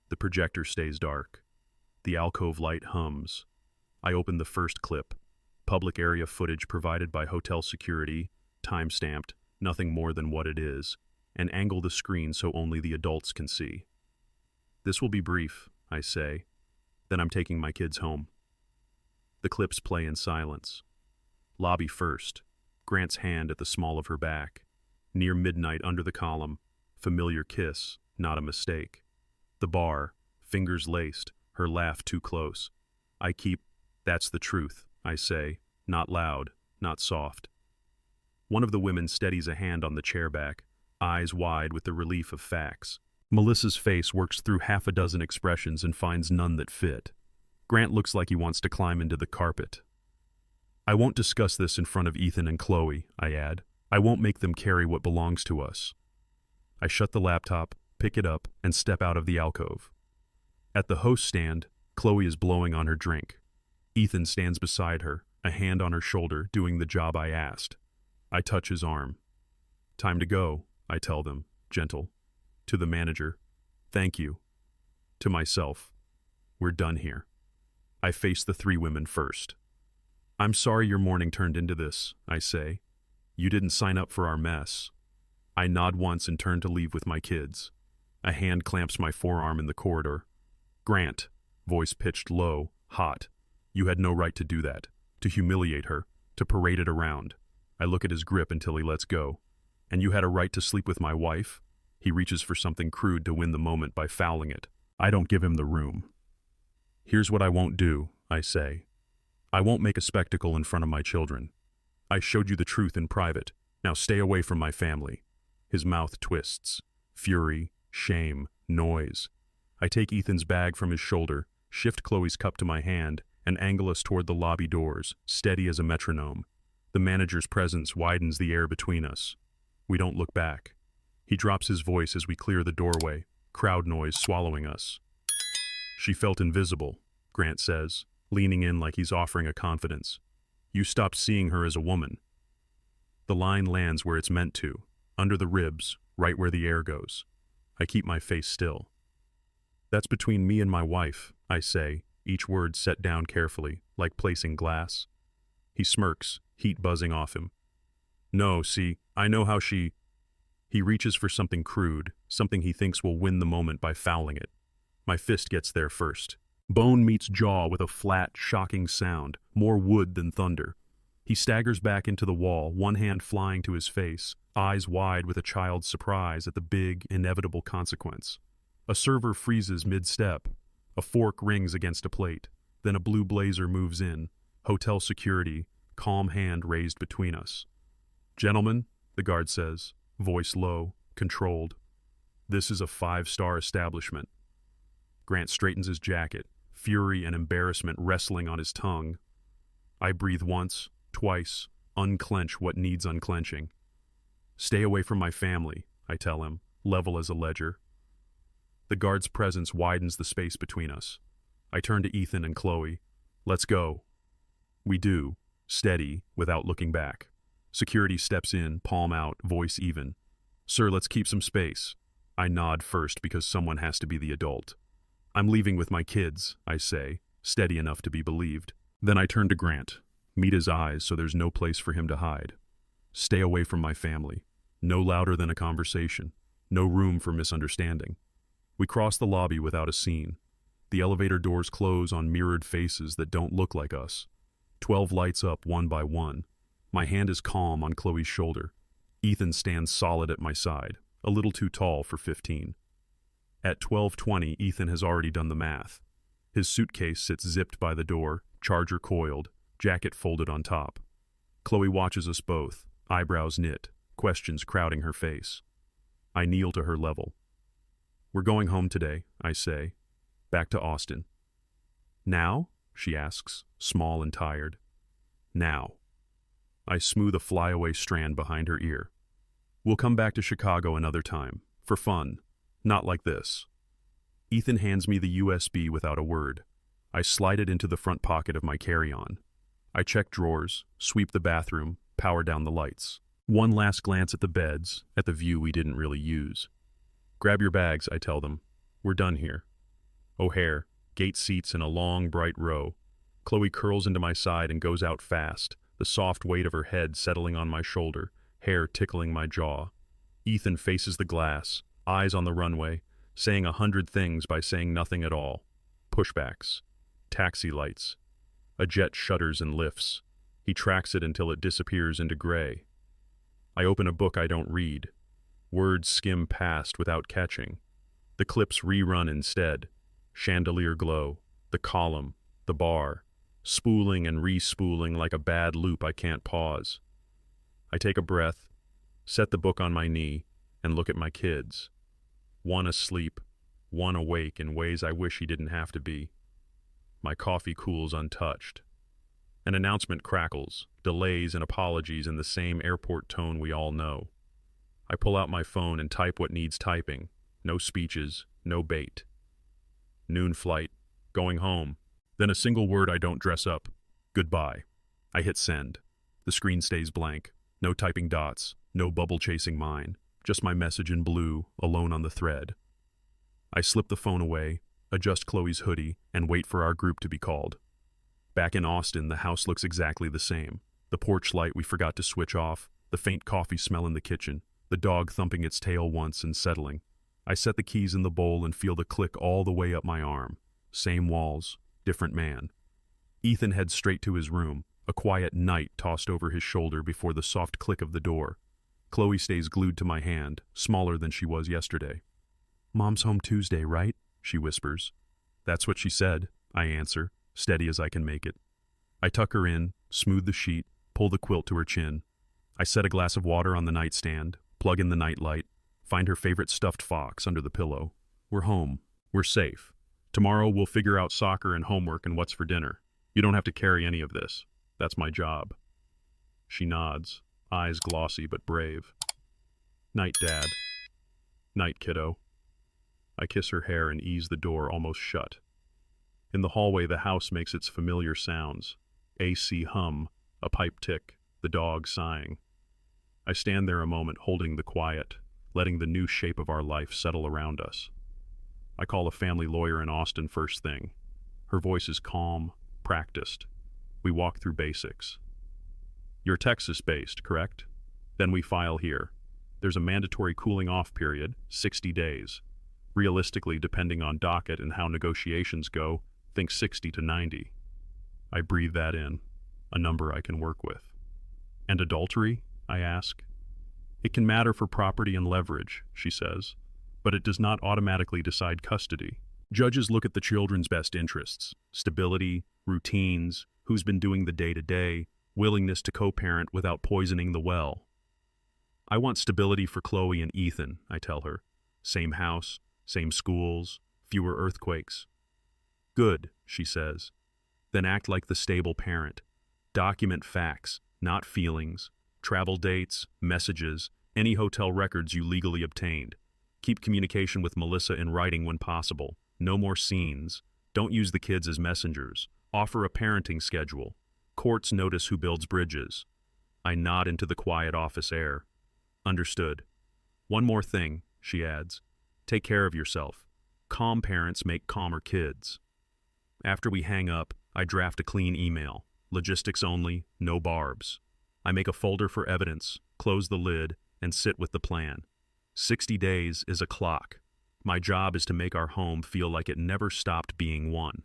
The projector stays dark. The alcove light hums. I open the first clip, public area footage provided by hotel security, time-stamped, nothing more than what it is, and angle the screen so only the adults can see. This will be brief, I say. Then I'm taking my kids home. The clips play in silence. Lobby first. Grant's hand at the small of her back. Near midnight under the column. Familiar kiss, not a mistake. The bar, fingers laced, her laugh too close. I keep, that's the truth, I say, not loud, not soft. One of the women steadies a hand on the chair back, eyes wide with the relief of facts. Melissa's face works through 6 expressions and finds none that fit. Grant looks like he wants to climb into the carpet. I won't discuss this in front of Ethan and Chloe, I add. I won't make them carry what belongs to us. I shut the laptop, pick it up, and step out of the alcove. At the host stand, Chloe is blowing on her drink. Ethan stands beside her, a hand on her shoulder, doing the job I asked. I touch his arm. Time to go, I tell them, gentle. To the manager, thank you. To myself, we're done here. I face the 3 women first. I'm sorry your morning turned into this, I say. You didn't sign up for our mess. I nod once and turn to leave with my kids. A hand clamps my forearm in the corridor. Grant, voice pitched low, hot. You had no right to do that, to humiliate her, to parade it around. I look at his grip until he lets go. And you had a right to sleep with my wife? He reaches for something crude to win the moment by fouling it. I don't give him the room. Here's what I won't do, I say. I won't make a spectacle in front of my children. I showed you the truth in private. Now stay away from my family. His mouth twists. Fury, shame, noise. I take Ethan's bag from his shoulder, shift Chloe's cup to my hand, and angle us toward the lobby doors, steady as a metronome. The manager's presence widens the air between us. We don't look back. He drops his voice as we clear the doorway, crowd noise swallowing us. She felt invisible, Grant says, leaning in like he's offering a confidence. You stopped seeing her as a woman. The line lands where it's meant to, under the ribs, right where the air goes. I keep my face still. That's between me and my wife, I say, each word set down carefully, like placing glass. He smirks, heat buzzing off him. No, see, I know how she... He reaches for something crude, something he thinks will win the moment by fouling it. My fist gets there first. Bone meets jaw with a flat, shocking sound, more wood than thunder. He staggers back into the wall, one hand flying to his face, eyes wide with a child's surprise at the big, inevitable consequence. A server freezes mid-step. A fork rings against a plate. Then a blue blazer moves in. Hotel security, calm hand raised between us. Gentlemen, the guard says, voice low, controlled. This is a 5-star establishment. Grant straightens his jacket, fury and embarrassment wrestling on his tongue. I breathe once, twice, unclench what needs unclenching. Stay away from my family, I tell him, level as a ledger. The guard's presence widens the space between us. I turn to Ethan and Chloe. Let's go. We do, steady, without looking back. Security steps in, palm out, voice even. Sir, let's keep some space. I nod first because someone has to be the adult. I'm leaving with my kids, I say, steady enough to be believed. Then I turn to Grant, meet his eyes so there's no place for him to hide. Stay away from my family. No louder than a conversation. No room for misunderstanding. We cross the lobby without a scene. The elevator doors close on mirrored faces that don't look like us. 12 lights up one by one. My hand is calm on Chloe's shoulder. Ethan stands solid at my side, a little too tall for 15. At 12:20, Ethan has already done the math. His suitcase sits zipped by the door, charger coiled, jacket folded on top. Chloe watches us both, eyebrows knit, questions crowding her face. I kneel to her level. We're going home today, I say. Back to Austin. Now? She asks, small and tired. Now. I smooth a flyaway strand behind her ear. We'll come back to Chicago another time, for fun. Not like this. Ethan hands me the USB without a word. I slide it into the front pocket of my carry-on. I check drawers, sweep the bathroom, power down the lights. One last glance at the beds, at the view we didn't really use. Grab your bags, I tell them. We're done here. O'Hare, gate seats in a long, bright row. Chloe curls into my side and goes out fast, the soft weight of her head settling on my shoulder, hair tickling my jaw. Ethan faces the glass, eyes on the runway, saying 100 things by saying nothing at all. Pushbacks. Taxi lights. A jet shudders and lifts. He tracks it until it disappears into gray. I open a book I don't read. Words skim past without catching. The clips rerun instead. Chandelier glow. The column. The bar. Spooling and re-spooling like a bad loop I can't pause. I take a breath, set the book on my knee, and look at my kids. One asleep, one awake in ways I wish he didn't have to be. My coffee cools untouched. An announcement crackles, delays and apologies in the same airport tone we all know. I pull out my phone and type what needs typing. No speeches, no bait. Noon flight, going home. Then a single word I don't dress up. Goodbye. I hit send. The screen stays blank. No typing dots, no bubble chasing mine. Just my message in blue, alone on the thread. I slip the phone away, adjust Chloe's hoodie, and wait for our group to be called. Back in Austin, the house looks exactly the same. The porch light we forgot to switch off, the faint coffee smell in the kitchen, the dog thumping its tail once and settling. I set the keys in the bowl and feel the click all the way up my arm. Same walls, different man. Ethan heads straight to his room, a quiet night tossed over his shoulder before the soft click of the door. Chloe stays glued to my hand, smaller than she was yesterday. Mom's home Tuesday, right? She whispers. That's what she said, I answer, steady as I can make it. I tuck her in, smooth the sheet, pull the quilt to her chin. I set a glass of water on the nightstand, plug in the nightlight, find her favorite stuffed fox under the pillow. We're home. We're safe. Tomorrow we'll figure out soccer and homework and what's for dinner. You don't have to carry any of this. That's my job. She nods, eyes glossy but brave. Night, Dad. Night, kiddo. I kiss her hair and ease the door almost shut. In the hallway, the house makes its familiar sounds. AC hum, a pipe tick, the dog sighing. I stand there a moment holding the quiet, letting the new shape of our life settle around us. I call a family lawyer in Austin first thing. Her voice is calm, practiced. We walk through basics. You're Texas-based, correct? Then we file here. There's a mandatory cooling-off period, 60 days. Realistically, depending on docket and how negotiations go, think 60 to 90. I breathe that in, a number I can work with. And adultery? I ask. It can matter for property and leverage, she says, but it does not automatically decide custody. Judges look at the children's best interests, stability, routines, who's been doing the day-to-day, willingness to co-parent without poisoning the well. I want stability for Chloe and Ethan, I tell her. Same house, same schools, fewer earthquakes. Good, she says. Then act like the stable parent. Document facts, not feelings. Travel dates, messages, any hotel records you legally obtained. Keep communication with Melissa in writing when possible. No more scenes. Don't use the kids as messengers. Offer a parenting schedule. Courts notice who builds bridges. I nod into the quiet office air. Understood. One more thing, she adds. Take care of yourself. Calm parents make calmer kids. After we hang up, I draft a clean email. Logistics only, no barbs. I make a folder for evidence, close the lid, and sit with the plan. 60 days is a clock. My job is to make our home feel like it never stopped being one.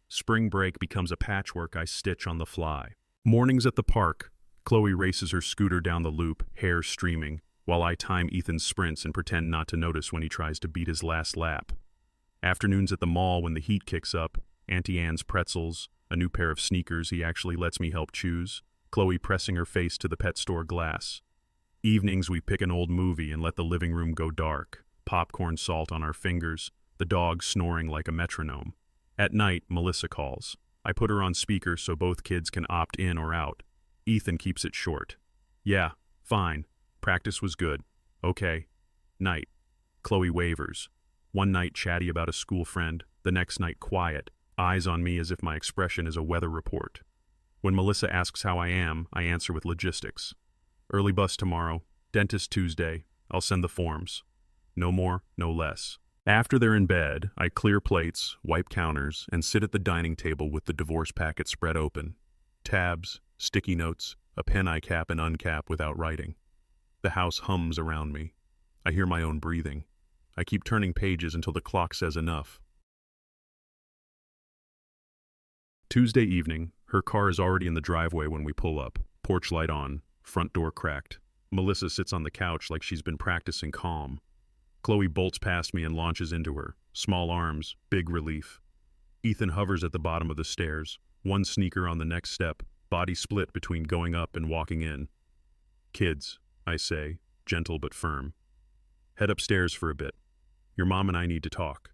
Spring break becomes a patchwork I stitch on the fly. Mornings at the park, Chloe races her scooter down the loop, hair streaming, while I time Ethan's sprints and pretend not to notice when he tries to beat his last lap. Afternoons at the mall when the heat kicks up, Auntie Anne's pretzels, a new pair of sneakers he actually lets me help choose, Chloe pressing her face to the pet store glass. Evenings we pick an old movie and let the living room go dark, popcorn salt on our fingers, the dog snoring like a metronome. At night, Melissa calls. I put her on speaker so both kids can opt in or out. Ethan keeps it short. Yeah, fine. Practice was good. Okay. Night. Chloe wavers. One night chatty about a school friend, the next night quiet, eyes on me as if my expression is a weather report. When Melissa asks how I am, I answer with logistics. Early bus tomorrow, dentist Tuesday, I'll send the forms. No more, no less. After they're in bed, I clear plates, wipe counters, and sit at the dining table with the divorce packet spread open. Tabs, sticky notes, a pen I cap and uncap without writing. The house hums around me. I hear my own breathing. I keep turning pages until the clock says enough. Tuesday evening, her car is already in the driveway when we pull up, porch light on, front door cracked. Melissa sits on the couch like she's been practicing calm. Chloe bolts past me and launches into her, small arms, big relief. Ethan hovers at the bottom of the stairs, one sneaker on the next step, body split between going up and walking in. Kids, I say, gentle but firm. Head upstairs for a bit. Your mom and I need to talk.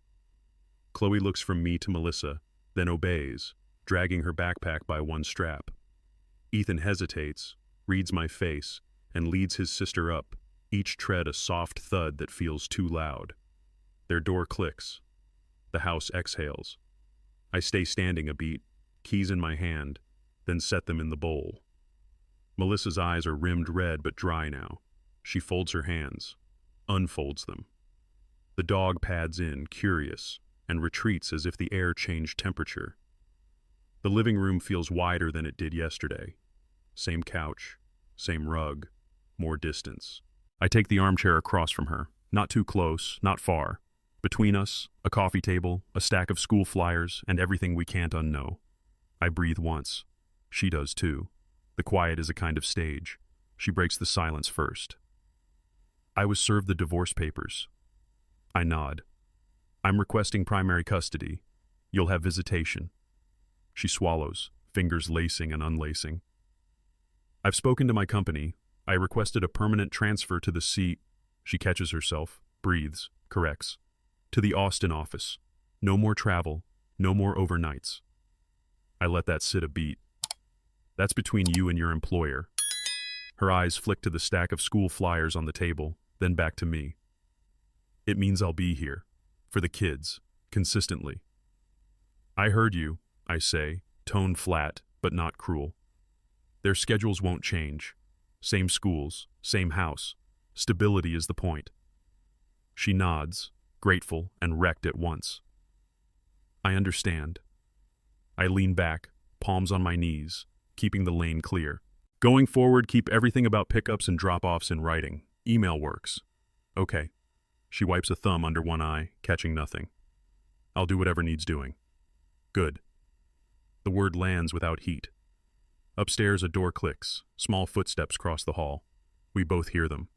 Chloe looks from me to Melissa, then obeys, dragging her backpack by one strap. Ethan hesitates, reads my face, and leads his sister up, each tread a soft thud that feels too loud. Their door clicks. The house exhales. I stay standing a beat, keys in my hand, then set them in the bowl. Melissa's eyes are rimmed red but dry now. She folds her hands, unfolds them. The dog pads in, curious, and retreats as if the air changed temperature. The living room feels wider than it did yesterday. Same couch, same rug, more distance. I take the armchair across from her, not too close, not far. Between us, a coffee table, a stack of school flyers, and everything we can't unknow. I breathe once. She does too. The quiet is a kind of stage. She breaks the silence first. I was served the divorce papers. I nod. I'm requesting primary custody. You'll have visitation. She swallows, fingers lacing and unlacing. I've spoken to my company. I requested a permanent transfer to the C. She catches herself, breathes, corrects. To the Austin office. No more travel, no more overnights. I let that sit a beat. That's between you and your employer. Her eyes flick to the stack of school flyers on the table, then back to me. It means I'll be here. For the kids. Consistently. I heard you, I say, tone flat, but not cruel. Their schedules won't change. Same schools, same house. Stability is the point. She nods, grateful and wrecked at once. I understand. I lean back, palms on my knees, keeping the lane clear. Going forward, keep everything about pickups and drop-offs in writing. Email works. Okay. She wipes a thumb under one eye, catching nothing. I'll do whatever needs doing. Good. The word lands without heat. Upstairs, a door clicks. Small footsteps cross the hall. We both hear them.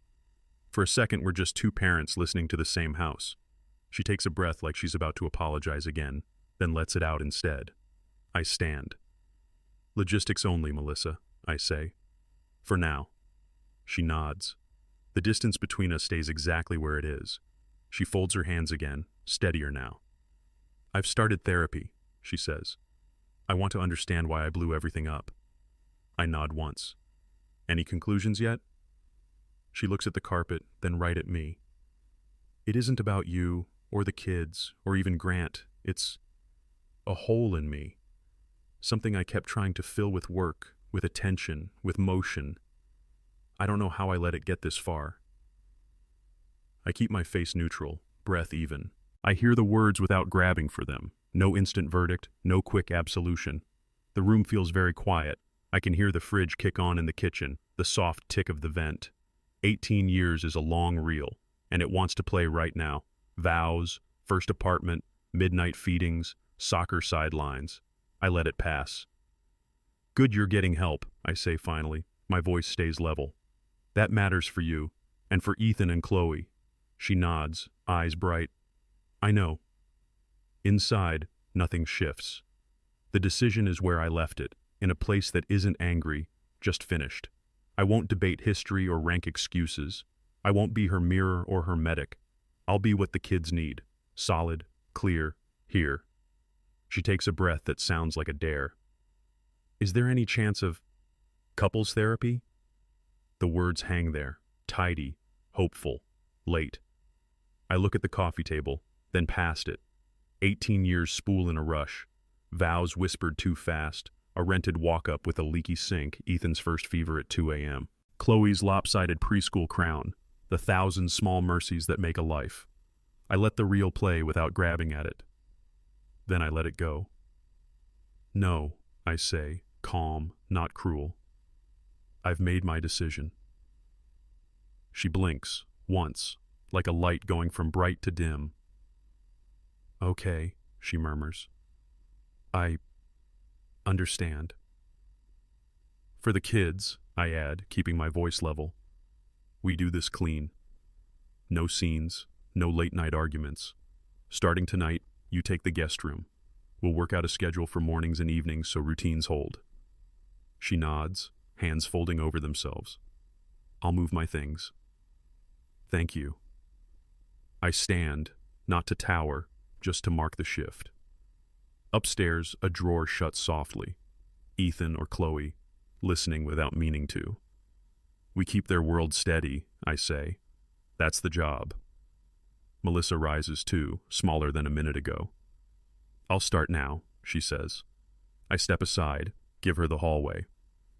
For a second, we're just two parents listening to the same house. She takes a breath like she's about to apologize again, then lets it out instead. I stand. Logistics only, Melissa, I say. For now. She nods. The distance between us stays exactly where it is. She folds her hands again, steadier now. I've started therapy, she says. I want to understand why I blew everything up. I nod once. Any conclusions yet? She looks at the carpet, then right at me. It isn't about you, or the kids, or even Grant. It's a hole in me. Something I kept trying to fill with work, with attention, with motion. I don't know how I let it get this far. I keep my face neutral, breath even. I hear the words without grabbing for them. No instant verdict, no quick absolution. The room feels very quiet. I can hear the fridge kick on in the kitchen, the soft tick of the vent. 18 years is a long reel, and it wants to play right now. Vows, first apartment, midnight feedings, soccer sidelines. I let it pass. Good you're getting help, I say finally. My voice stays level. That matters for you, and for Ethan and Chloe. She nods, eyes bright. I know. Inside, nothing shifts. The decision is where I left it, in a place that isn't angry, just finished. I won't debate history or rank excuses. I won't be her mirror or her medic. I'll be what the kids need. Solid, clear, here. She takes a breath that sounds like a dare. Is there any chance of couples therapy? The words hang there, tidy, hopeful, late. I look at the coffee table, then past it. 18 years spool in a rush. Vows whispered too fast. A rented walk-up with a leaky sink, Ethan's first fever at 2 a.m. Chloe's lopsided preschool crown, the 1,000 small mercies that make a life. I let the reel play without grabbing at it. Then I let it go. No, I say, calm, not cruel. I've made my decision. She blinks, once, like a light going from bright to dim. Okay, she murmurs. I understand. For the kids, I add, keeping my voice level, we do this clean. No scenes, no late-night arguments. Starting tonight, you take the guest room. We'll work out a schedule for mornings and evenings so routines hold. She nods, hands folding over themselves. I'll move my things. Thank you. I stand, not to tower, just to mark the shift. Upstairs, a drawer shuts softly. Ethan or Chloe, listening without meaning to. We keep their world steady, I say. That's the job. Melissa rises too, smaller than a minute ago. I'll start now, she says. I step aside, give her the hallway.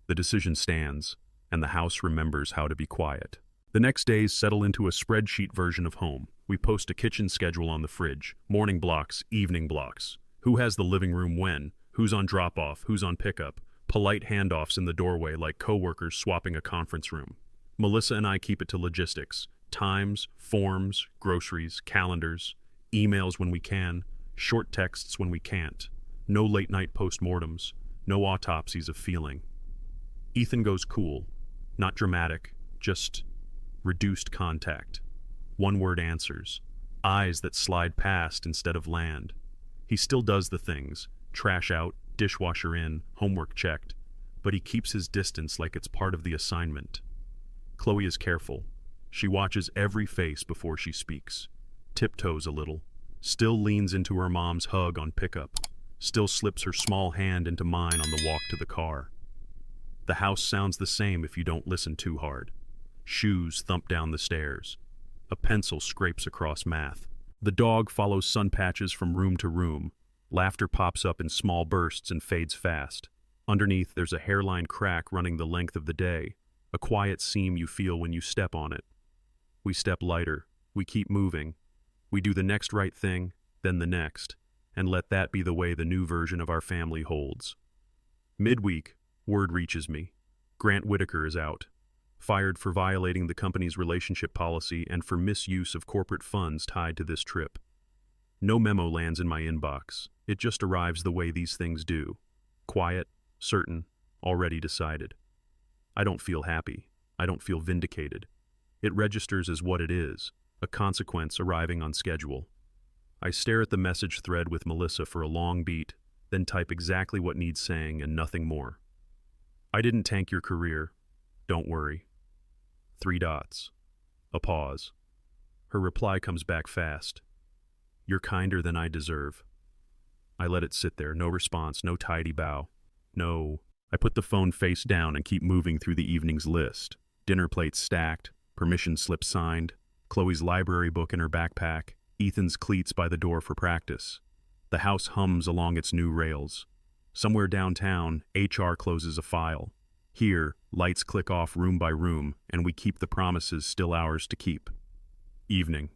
The decision stands, and the house remembers how to be quiet. The next days settle into a spreadsheet version of home. We post a kitchen schedule on the fridge, morning blocks, evening blocks. Who has the living room when? Who's on drop-off? Who's on pickup? Polite handoffs in the doorway like coworkers swapping a conference room. Melissa and I keep it to logistics. Times, forms, groceries, calendars, emails when we can, short texts when we can't. No late-night postmortems. No autopsies of feeling. Ethan goes cool. Not dramatic, just reduced contact. One-word answers. Eyes that slide past instead of land. He still does the things. Trash out, dishwasher in, homework checked. But he keeps his distance like it's part of the assignment. Chloe is careful. She watches every face before she speaks. Tiptoes a little. Still leans into her mom's hug on pickup. Still slips her small hand into mine on the walk to the car. The house sounds the same if you don't listen too hard. Shoes thump down the stairs. A pencil scrapes across math. The dog follows sun patches from room to room. Laughter pops up in small bursts and fades fast. Underneath, there's a hairline crack running the length of the day, a quiet seam you feel when you step on it. We step lighter. We keep moving. We do the next right thing, then the next, and let that be the way the new version of our family holds. Midweek, word reaches me. Grant Whitaker is out. Fired for violating the company's relationship policy and for misuse of corporate funds tied to this trip. No memo lands in my inbox. It just arrives the way these things do. Quiet, certain, already decided. I don't feel happy. I don't feel vindicated. It registers as what it is, a consequence arriving on schedule. I stare at the message thread with Melissa for a long beat, then type exactly what needs saying and nothing more. I didn't tank your career. Don't worry. 3 dots. A pause. Her reply comes back fast. You're kinder than I deserve. I let it sit there, no response, no tidy bow. No. I put the phone face down and keep moving through the evening's list. Dinner plates stacked, permission slip signed, Chloe's library book in her backpack, Ethan's cleats by the door for practice. The house hums along its new rails. Somewhere downtown, HR closes a file. Here, lights click off room by room, and we keep the promises still ours to keep. Evening.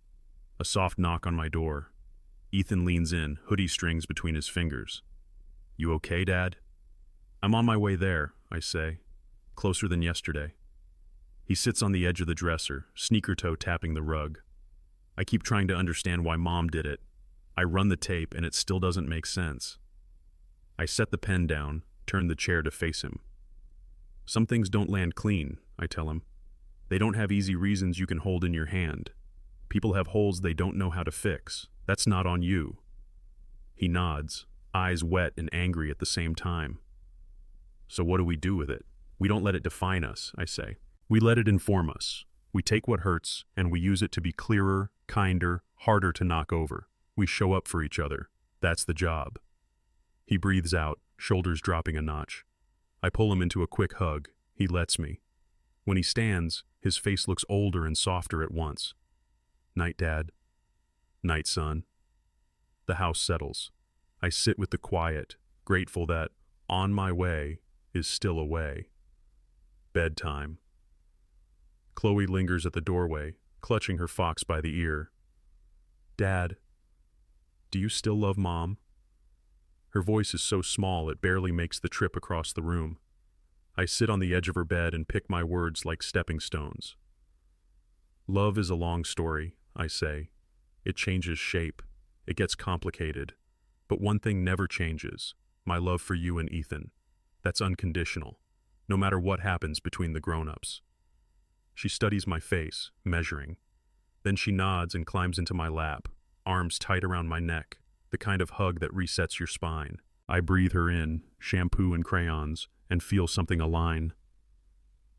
A soft knock on my door. Ethan leans in, hoodie strings between his fingers. You okay, Dad? I'm on my way there, I say. Closer than yesterday. He sits on the edge of the dresser, sneaker toe tapping the rug. I keep trying to understand why Mom did it. I run the tape and it still doesn't make sense. I set the pen down, turn the chair to face him. Some things don't land clean, I tell him. They don't have easy reasons you can hold in your hand. People have holes they don't know how to fix. That's not on you. He nods, eyes wet and angry at the same time. So what do we do with it? We don't let it define us, I say. We let it inform us. We take what hurts and we use it to be clearer, kinder, harder to knock over. We show up for each other. That's the job. He breathes out, shoulders dropping a notch. I pull him into a quick hug. He lets me. When he stands, his face looks older and softer at once. Night, Dad. Night, son. The house settles. I sit with the quiet, grateful that on my way is still a way. Bedtime. Chloe lingers at the doorway, clutching her fox by the ear. Dad, do you still love Mom? Her voice is so small it barely makes the trip across the room. I sit on the edge of her bed and pick my words like stepping stones. Love is a long story, I say. It changes shape. It gets complicated. But one thing never changes, my love for you and Ethan. That's unconditional, no matter what happens between the grown-ups. She studies my face, measuring. Then she nods and climbs into my lap, arms tight around my neck, the kind of hug that resets your spine. I breathe her in, shampoo and crayons, and feel something align.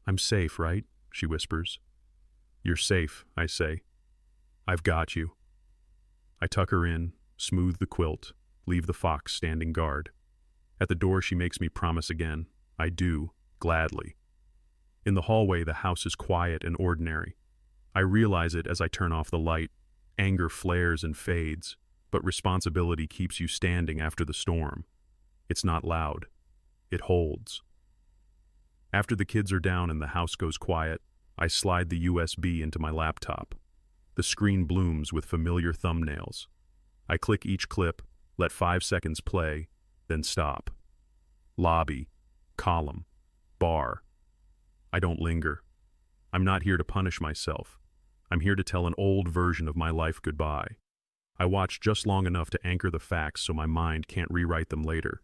I'm safe, right? She whispers. You're safe, I say. I've got you. I tuck her in, smooth the quilt, leave the fox standing guard. At the door she makes me promise again. I do, gladly. In the hallway the house is quiet and ordinary. I realize it as I turn off the light. Anger flares and fades, but responsibility keeps you standing after the storm. It's not loud. It holds. After the kids are down and the house goes quiet, I slide the USB into my laptop. The screen blooms with familiar thumbnails. I click each clip, let 5 seconds play, then stop. Lobby, column, bar. I don't linger. I'm not here to punish myself. I'm here to tell an old version of my life goodbye. I watch just long enough to anchor the facts so my mind can't rewrite them later.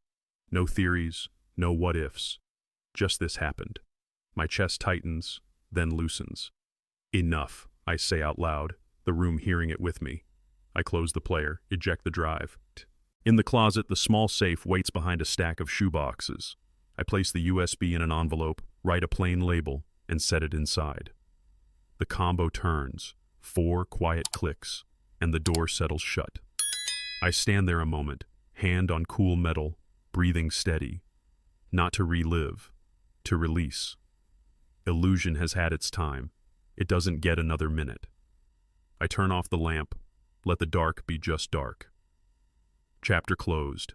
No theories, no what-ifs. Just this happened. My chest tightens, then loosens. Enough, I say out loud, the room hearing it with me. I close the player, eject the drive. In the closet, the small safe waits behind a stack of shoeboxes. I place the USB in an envelope, write a plain label, and set it inside. The combo turns, 4 quiet clicks, and the door settles shut. I stand there a moment, hand on cool metal, breathing steady. Not to relive, to release. Illusion has had its time. It doesn't get another minute. I turn off the lamp, let the dark be just dark. Chapter closed.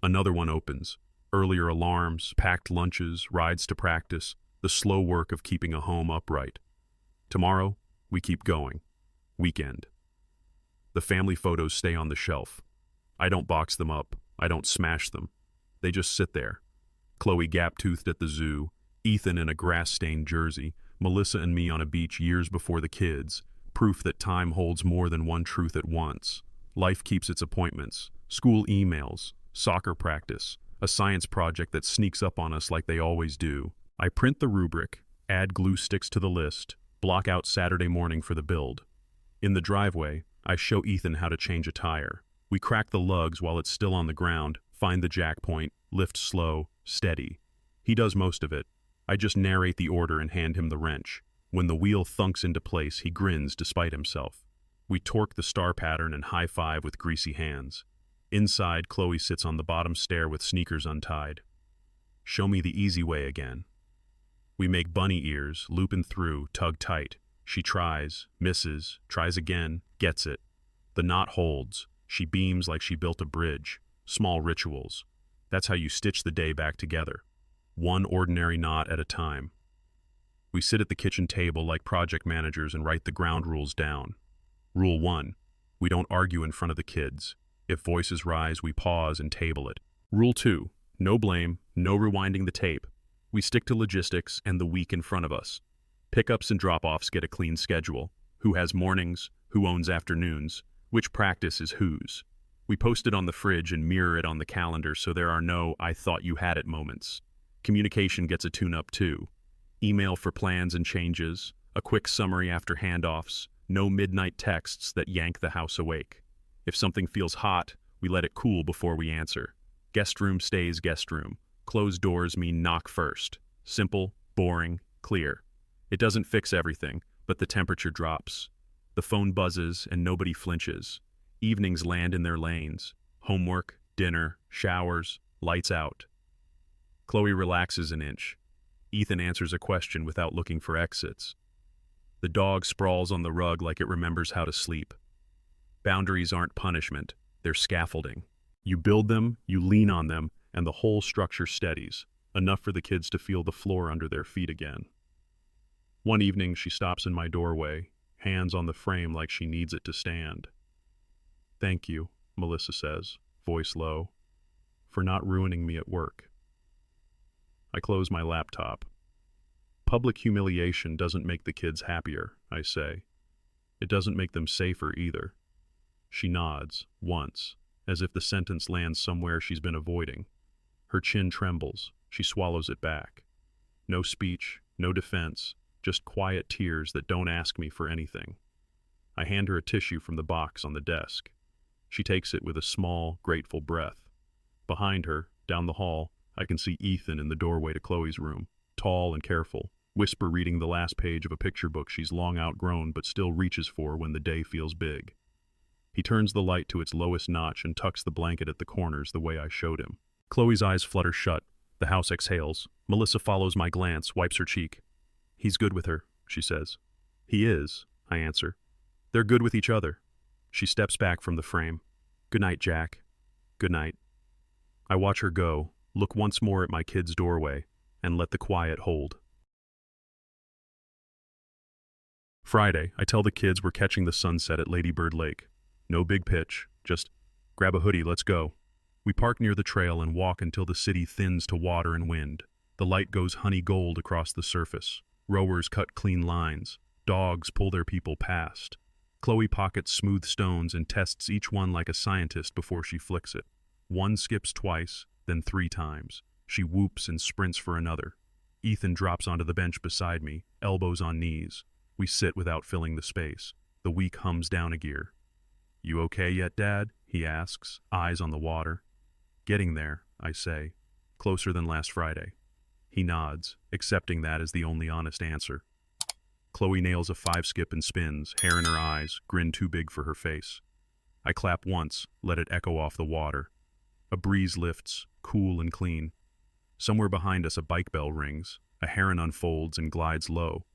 Another one opens. Earlier alarms, packed lunches, rides to practice, the slow work of keeping a home upright. Tomorrow, we keep going. Weekend. The family photos stay on the shelf. I don't box them up. I don't smash them. They just sit there. Chloe gap-toothed at the zoo, Ethan in a grass-stained jersey, Melissa and me on a beach years before the kids, proof that time holds more than one truth at once. Life keeps its appointments, school emails, soccer practice, a science project that sneaks up on us like they always do. I print the rubric, add glue sticks to the list, block out Saturday morning for the build. In the driveway, I show Ethan how to change a tire. We crack the lugs while it's still on the ground, find the jack point, lift slow, steady. He does most of it. I just narrate the order and hand him the wrench. When the wheel thunks into place, he grins despite himself. We torque the star pattern and high-five with greasy hands. Inside, Chloe sits on the bottom stair with sneakers untied. Show me the easy way again. We make bunny ears, looping through, tug tight. She tries, misses, tries again, gets it. The knot holds. She beams like she built a bridge. Small rituals. That's how you stitch the day back together. One ordinary knot at a time. We sit at the kitchen table like project managers and write the ground rules down. Rule 1. We don't argue in front of the kids. If voices rise, we pause and table it. Rule 2. No blame, no rewinding the tape. We stick to logistics and the week in front of us. Pickups and drop-offs get a clean schedule. Who has mornings, who owns afternoons, which practice is whose. We post it on the fridge and mirror it on the calendar so there are no "I thought you had it" moments. Communication gets a tune-up too. Email for plans and changes, a quick summary after handoffs, no midnight texts that yank the house awake. If something feels hot, we let it cool before we answer. Guest room stays guest room. Closed doors mean knock first. Simple, boring, clear. It doesn't fix everything, but the temperature drops. The phone buzzes and nobody flinches. Evenings land in their lanes. Homework, dinner, showers, lights out. Chloe relaxes an inch. Ethan answers a question without looking for exits. The dog sprawls on the rug like it remembers how to sleep. Boundaries aren't punishment, they're scaffolding. You build them, you lean on them, and the whole structure steadies, enough for the kids to feel the floor under their feet again. One evening, she stops in my doorway, hands on the frame like she needs it to stand. "Thank you," Melissa says, voice low, "for not ruining me at work." I close my laptop. Public humiliation doesn't make the kids happier, I say. It doesn't make them safer either. She nods, once, as if the sentence lands somewhere she's been avoiding. Her chin trembles. She swallows it back. No speech, no defense, just quiet tears that don't ask me for anything. I hand her a tissue from the box on the desk. She takes it with a small, grateful breath. Behind her, down the hall, I can see Ethan in the doorway to Chloe's room, tall and careful, whisper reading the last page of a picture book she's long outgrown but still reaches for when the day feels big. He turns the light to its lowest notch and tucks the blanket at the corners the way I showed him. Chloe's eyes flutter shut. The house exhales. Melissa follows my glance, wipes her cheek. "He's good with her," she says. "He is," I answer. "They're good with each other." She steps back from the frame. "Good night, Jack." "Good night." I watch her go, look once more at my kid's doorway, and let the quiet hold. Friday, I tell the kids we're catching the sunset at Lady Bird Lake. No big pitch, just grab a hoodie, let's go. We park near the trail and walk until the city thins to water and wind. The light goes honey gold across the surface. Rowers cut clean lines. Dogs pull their people past. Chloe pockets smooth stones and tests each one like a scientist before she flicks it. One skips twice, then 3 times. She whoops and sprints for another. Ethan drops onto the bench beside me, elbows on knees. We sit without filling the space. The week hums down a gear. "You okay yet, Dad?" he asks, eyes on the water. "Getting there," I say. "Closer than last Friday." He nods, accepting that as the only honest answer. Chloe nails a 5-skip and spins, hair in her eyes, grin too big for her face. I clap once, let it echo off the water. A breeze lifts, cool and clean. Somewhere behind us a bike bell rings, a heron unfolds and glides low.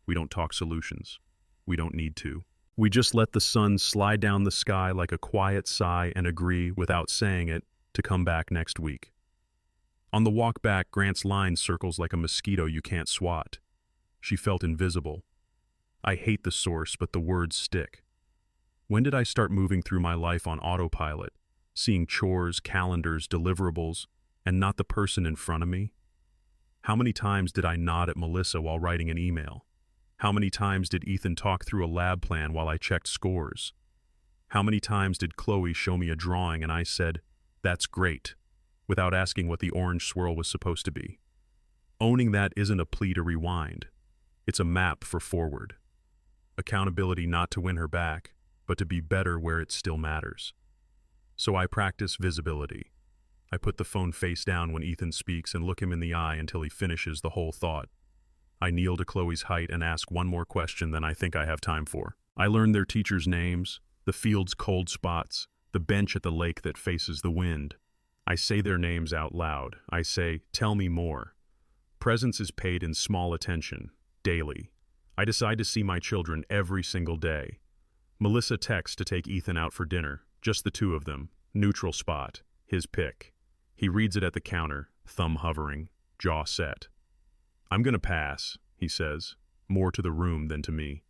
We don't talk solutions. We don't need to. We just let the sun slide down the sky like a quiet sigh and agree, without saying it, to come back next week. On the walk back, Grant's line circles like a mosquito you can't swat. She felt invisible. I hate the source, but the words stick. When did I start moving through my life on autopilot, seeing chores, calendars, deliverables, and not the person in front of me? How many times did I nod at Melissa while writing an email? How many times did Ethan talk through a lab plan while I checked scores? How many times did Chloe show me a drawing and I said, "That's great," without asking what the orange swirl was supposed to be? Owning that isn't a plea to rewind. It's a map for forward. Accountability not to win her back, but to be better where it still matters. So I practice visibility. I put the phone face down when Ethan speaks and look him in the eye until he finishes the whole thought. I kneel to Chloe's height and ask one more question than I think I have time for. I learn their teachers' names, the field's cold spots, the bench at the lake that faces the wind. I say their names out loud. I say, "Tell me more." Presence is paid in small attention, daily. I decide to see my children every single day. Melissa texts to take Ethan out for dinner, just the two of them, neutral spot, his pick. He reads it at the counter, thumb hovering, jaw set. "I'm gonna pass," he says, more to the room than to me.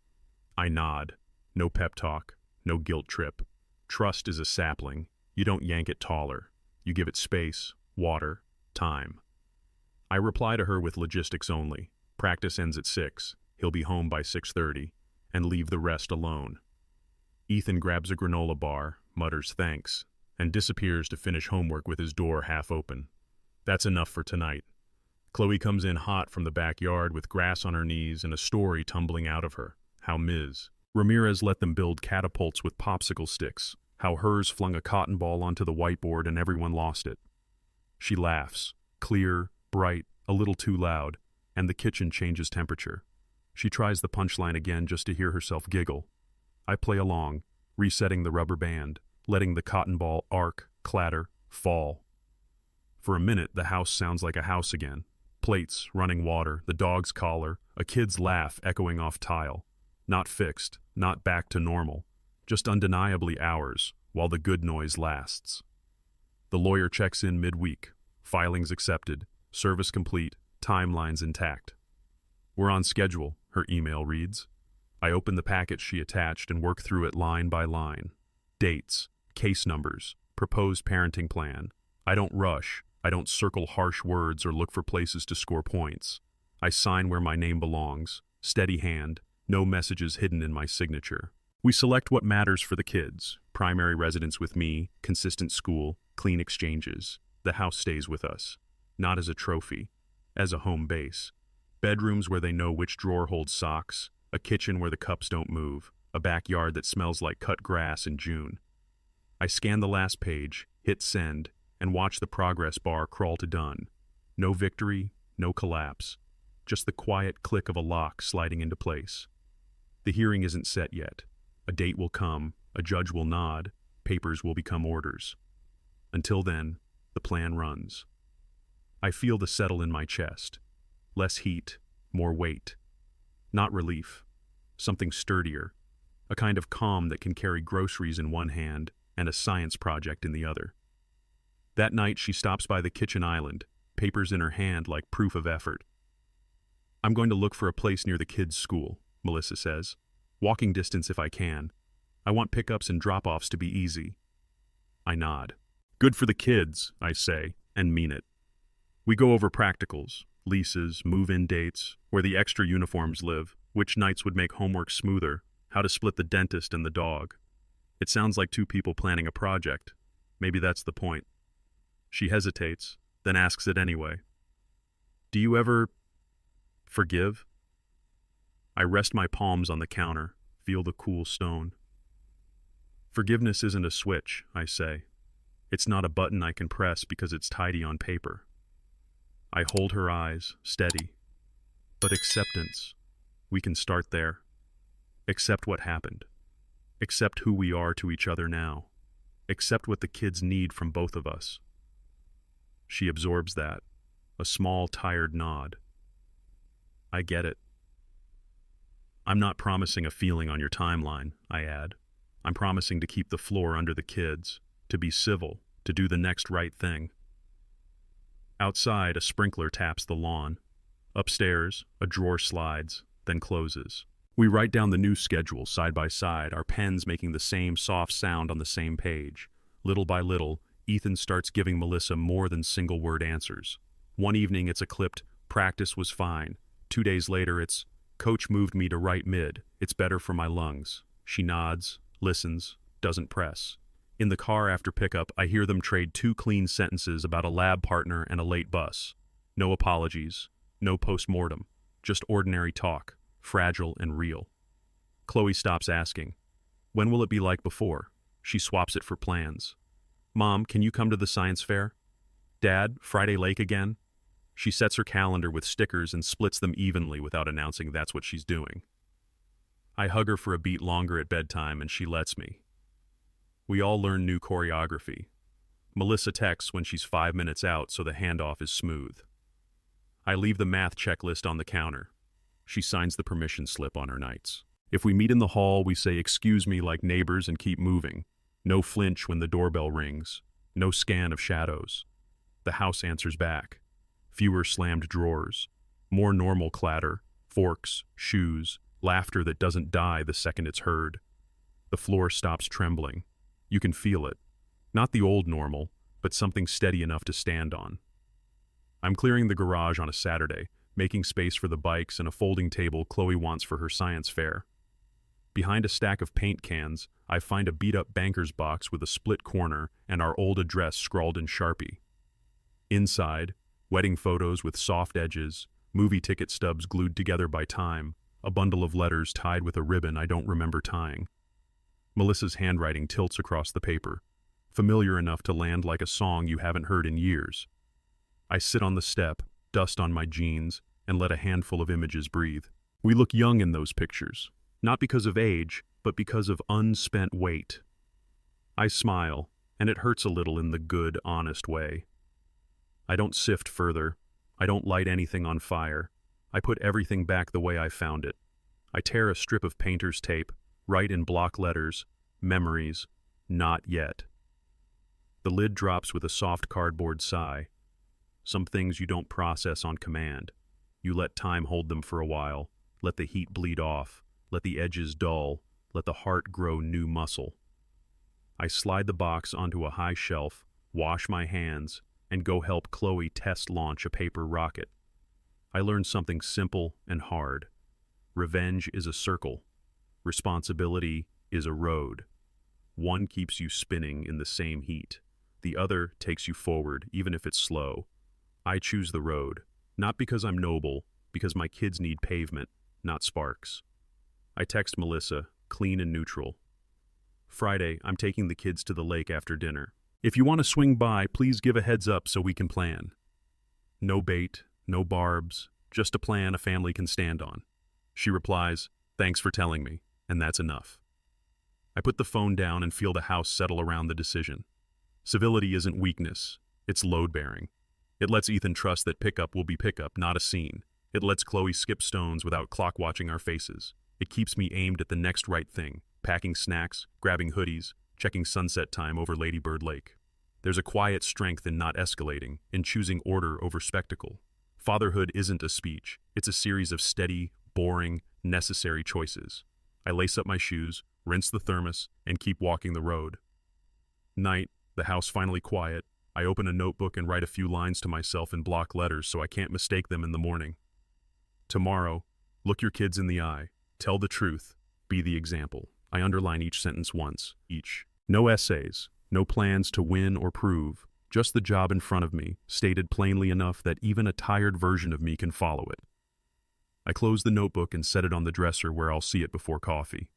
I nod. No pep talk, no guilt trip. Trust is a sapling. You don't yank it taller. You give it space, water, time. I reply to her with logistics only. Practice ends at 6. He'll be home by 6:30, and leave the rest alone. Ethan grabs a granola bar, mutters thanks, and disappears to finish homework with his door half open. That's enough for tonight. Chloe comes in hot from the backyard with grass on her knees and a story tumbling out of her. How Ms. Ramirez let them build catapults with popsicle sticks. How hers flung a cotton ball onto the whiteboard and everyone lost it. She laughs, clear, bright, a little too loud, and the kitchen changes temperature. She tries the punchline again just to hear herself giggle. I play along, resetting the rubber band, letting the cotton ball arc, clatter, fall. For a minute, the house sounds like a house again. Plates, running water, the dog's collar, a kid's laugh echoing off tile. Not fixed, not back to normal, just undeniably ours, while the good noise lasts. The lawyer checks in midweek, filings accepted, service complete, timelines intact. "We're on schedule," her email reads. I open the packet she attached and work through it line by line. Dates, case numbers, proposed parenting plan. I don't rush. I don't circle harsh words or look for places to score points. I sign where my name belongs, steady hand, no messages hidden in my signature. We select what matters for the kids: primary residence with me, consistent school, clean exchanges. The house stays with us, not as a trophy, as a home base. Bedrooms where they know which drawer holds socks, a kitchen where the cups don't move, a backyard that smells like cut grass in June. I scan the last page, hit send, and watch the progress bar crawl to done. No victory, no collapse, just the quiet click of a lock sliding into place. The hearing isn't set yet. A date will come, a judge will nod, papers will become orders. Until then, the plan runs. I feel the settle in my chest. Less heat, more weight. Not relief, something sturdier, a kind of calm that can carry groceries in one hand and a science project in the other. That night she stops by the kitchen island, papers in her hand like proof of effort. "I'm going to look for a place near the kids' school," Melissa says. "Walking distance if I can. I want pickups and drop-offs to be easy." I nod. "Good for the kids," I say, and mean it. We go over practicals, leases, move-in dates, where the extra uniforms live, which nights would make homework smoother, how to split the dentist and the dog. It sounds like two people planning a project. Maybe that's the point. She hesitates, then asks it anyway. "Do you ever forgive?" I rest my palms on the counter, feel the cool stone. "Forgiveness isn't a switch," I say. "It's not a button I can press because it's tidy on paper." I hold her eyes, steady. "But acceptance, we can start there. Accept what happened. Accept who we are to each other now. Accept what the kids need from both of us." She absorbs that, a small, tired nod. "I get it." "I'm not promising a feeling on your timeline," I add. "I'm promising to keep the floor under the kids, to be civil, to do the next right thing." Outside, a sprinkler taps the lawn. Upstairs, a drawer slides, then closes. We write down the new schedule side by side, our pens making the same soft sound on the same page. Little by little, Ethan starts giving Melissa more than single-word answers. One evening it's a clipped, Practice was fine. 2 days later, it's, "Coach moved me to right mid. It's better for my lungs." She nods, listens, doesn't press. In the car after pickup, I hear them trade 2 clean sentences about a lab partner and a late bus. No apologies, no post-mortem, just ordinary talk, fragile and real. Chloe stops asking, "When will it be like before?" She swaps it for plans. "Mom, can you come to the science fair?" "Dad, Friday Lake again?" She sets her calendar with stickers and splits them evenly without announcing that's what she's doing. I hug her for a beat longer at bedtime and she lets me. We all learn new choreography. Melissa texts when she's 5 minutes out so the handoff is smooth. I leave the math checklist on the counter. She signs the permission slip on her nights. If we meet in the hall, we say "excuse me" like neighbors and keep moving. No flinch when the doorbell rings. No scan of shadows. The house answers back. Fewer slammed drawers. More normal clatter, forks, shoes, laughter that doesn't die the second it's heard. The floor stops trembling. You can feel it. Not the old normal, but something steady enough to stand on. I'm clearing the garage on a Saturday, making space for the bikes and a folding table Chloe wants for her science fair. Behind a stack of paint cans, I find a beat-up banker's box with a split corner and our old address scrawled in Sharpie. Inside, wedding photos with soft edges, movie ticket stubs glued together by time, a bundle of letters tied with a ribbon I don't remember tying. Melissa's handwriting tilts across the paper, familiar enough to land like a song you haven't heard in years. I sit on the step, dust on my jeans, and let a handful of images breathe. We look young in those pictures, not because of age, but because of unspent weight. I smile, and it hurts a little in the good, honest way. I don't sift further. I don't light anything on fire. I put everything back the way I found it. I tear a strip of painter's tape, write in block letters, "Memories, not yet." The lid drops with a soft cardboard sigh. Some things you don't process on command. You let time hold them for a while, let the heat bleed off, let the edges dull, let the heart grow new muscle. I slide the box onto a high shelf, wash my hands, and go help Chloe test launch a paper rocket. I learned something simple and hard. Revenge is a circle. Responsibility is a road. One keeps you spinning in the same heat. The other takes you forward, even if it's slow. I choose the road, not because I'm noble, because my kids need pavement, not sparks. I text Melissa, clean and neutral. "Friday, I'm taking the kids to the lake after dinner. If you want to swing by, please give a heads up so we can plan." No bait, no barbs, just a plan a family can stand on. She replies, "Thanks for telling me," and that's enough. I put the phone down and feel the house settle around the decision. Civility isn't weakness, it's load-bearing. It lets Ethan trust that pickup will be pickup, not a scene. It lets Chloe skip stones without clock-watching our faces. It keeps me aimed at the next right thing, packing snacks, grabbing hoodies, checking sunset time over Lady Bird Lake. There's a quiet strength in not escalating, in choosing order over spectacle. Fatherhood isn't a speech, it's a series of steady, boring, necessary choices. I lace up my shoes, rinse the thermos, and keep walking the road. Night, the house finally quiet. I open a notebook and write a few lines to myself in block letters so I can't mistake them in the morning. Tomorrow, look your kids in the eye, tell the truth, be the example. I underline each sentence once, each. No essays, no plans to win or prove, just the job in front of me, stated plainly enough that even a tired version of me can follow it. I close the notebook and set it on the dresser where I'll see it before coffee.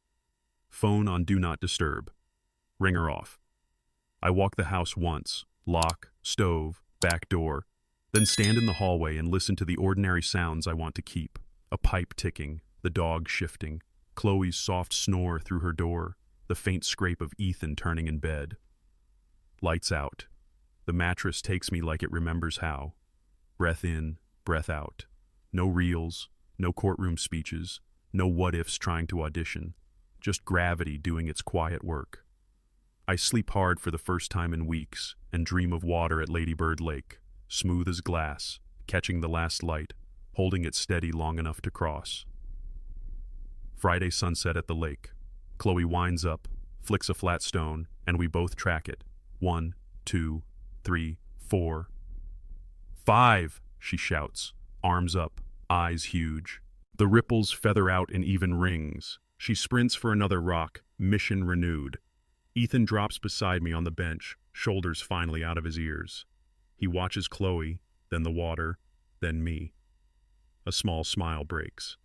Phone on Do Not Disturb. Ringer off. I walk the house once, lock, stove, back door, then stand in the hallway and listen to the ordinary sounds I want to keep. A pipe ticking, the dog shifting, Chloe's soft snore through her door, the faint scrape of Ethan turning in bed. Lights out. The mattress takes me like it remembers how. Breath in, breath out. No reels, no courtroom speeches, no what-ifs trying to audition. Just gravity doing its quiet work. I sleep hard for the first time in weeks and dream of water at Lady Bird Lake, smooth as glass, catching the last light, holding it steady long enough to cross. Friday sunset at the lake. Chloe winds up, flicks a flat stone, and we both track it. 1, 2, 3, 4. 5, she shouts, arms up, eyes huge. The ripples feather out in even rings. She sprints for another rock, mission renewed. Ethan drops beside me on the bench, shoulders finally out of his ears. He watches Chloe, then the water, then me. A small smile breaks.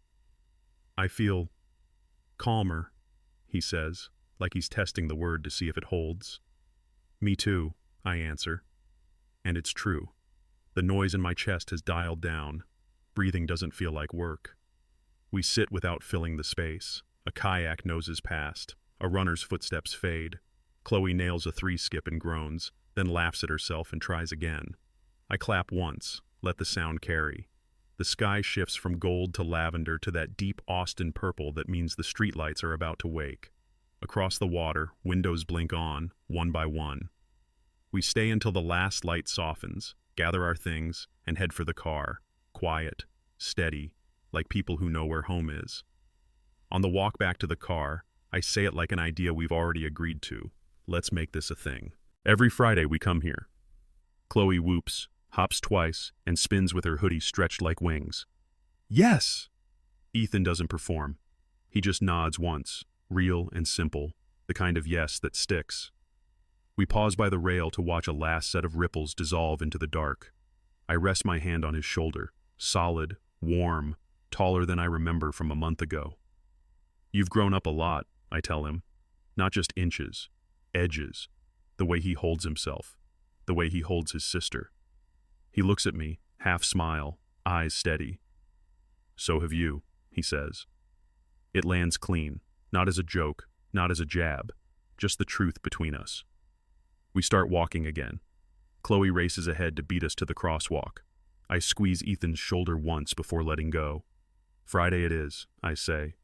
I feel calmer, he says, like he's testing the word to see if it holds. Me too, I answer. And it's true. The noise in my chest has dialed down. Breathing doesn't feel like work. We sit without filling the space. A kayak noses past. A runner's footsteps fade. Chloe nails a 3-skip and groans, then laughs at herself and tries again. I clap once, let the sound carry. The sky shifts from gold to lavender to that deep Austin purple that means the streetlights are about to wake. Across the water, windows blink on, one by one. We stay until the last light softens, gather our things, and head for the car. Quiet, steady, like people who know where home is. On the walk back to the car, I say it like an idea we've already agreed to. Let's make this a thing. Every Friday we come here. Chloe whoops, hops twice, and spins with her hoodie stretched like wings. Yes! Ethan doesn't perform. He just nods once, real and simple, the kind of yes that sticks. We pause by the rail to watch a last set of ripples dissolve into the dark. I rest my hand on his shoulder, solid, warm, taller than I remember from a month ago. You've grown up a lot, I tell him. Not just inches, edges, the way he holds himself, the way he holds his sister. He looks at me, half smile, eyes steady. So have you, he says. It lands clean, not as a joke, not as a jab, just the truth between us. We start walking again. Chloe races ahead to beat us to the crosswalk. I squeeze Ethan's shoulder once before letting go. Friday it is, I say.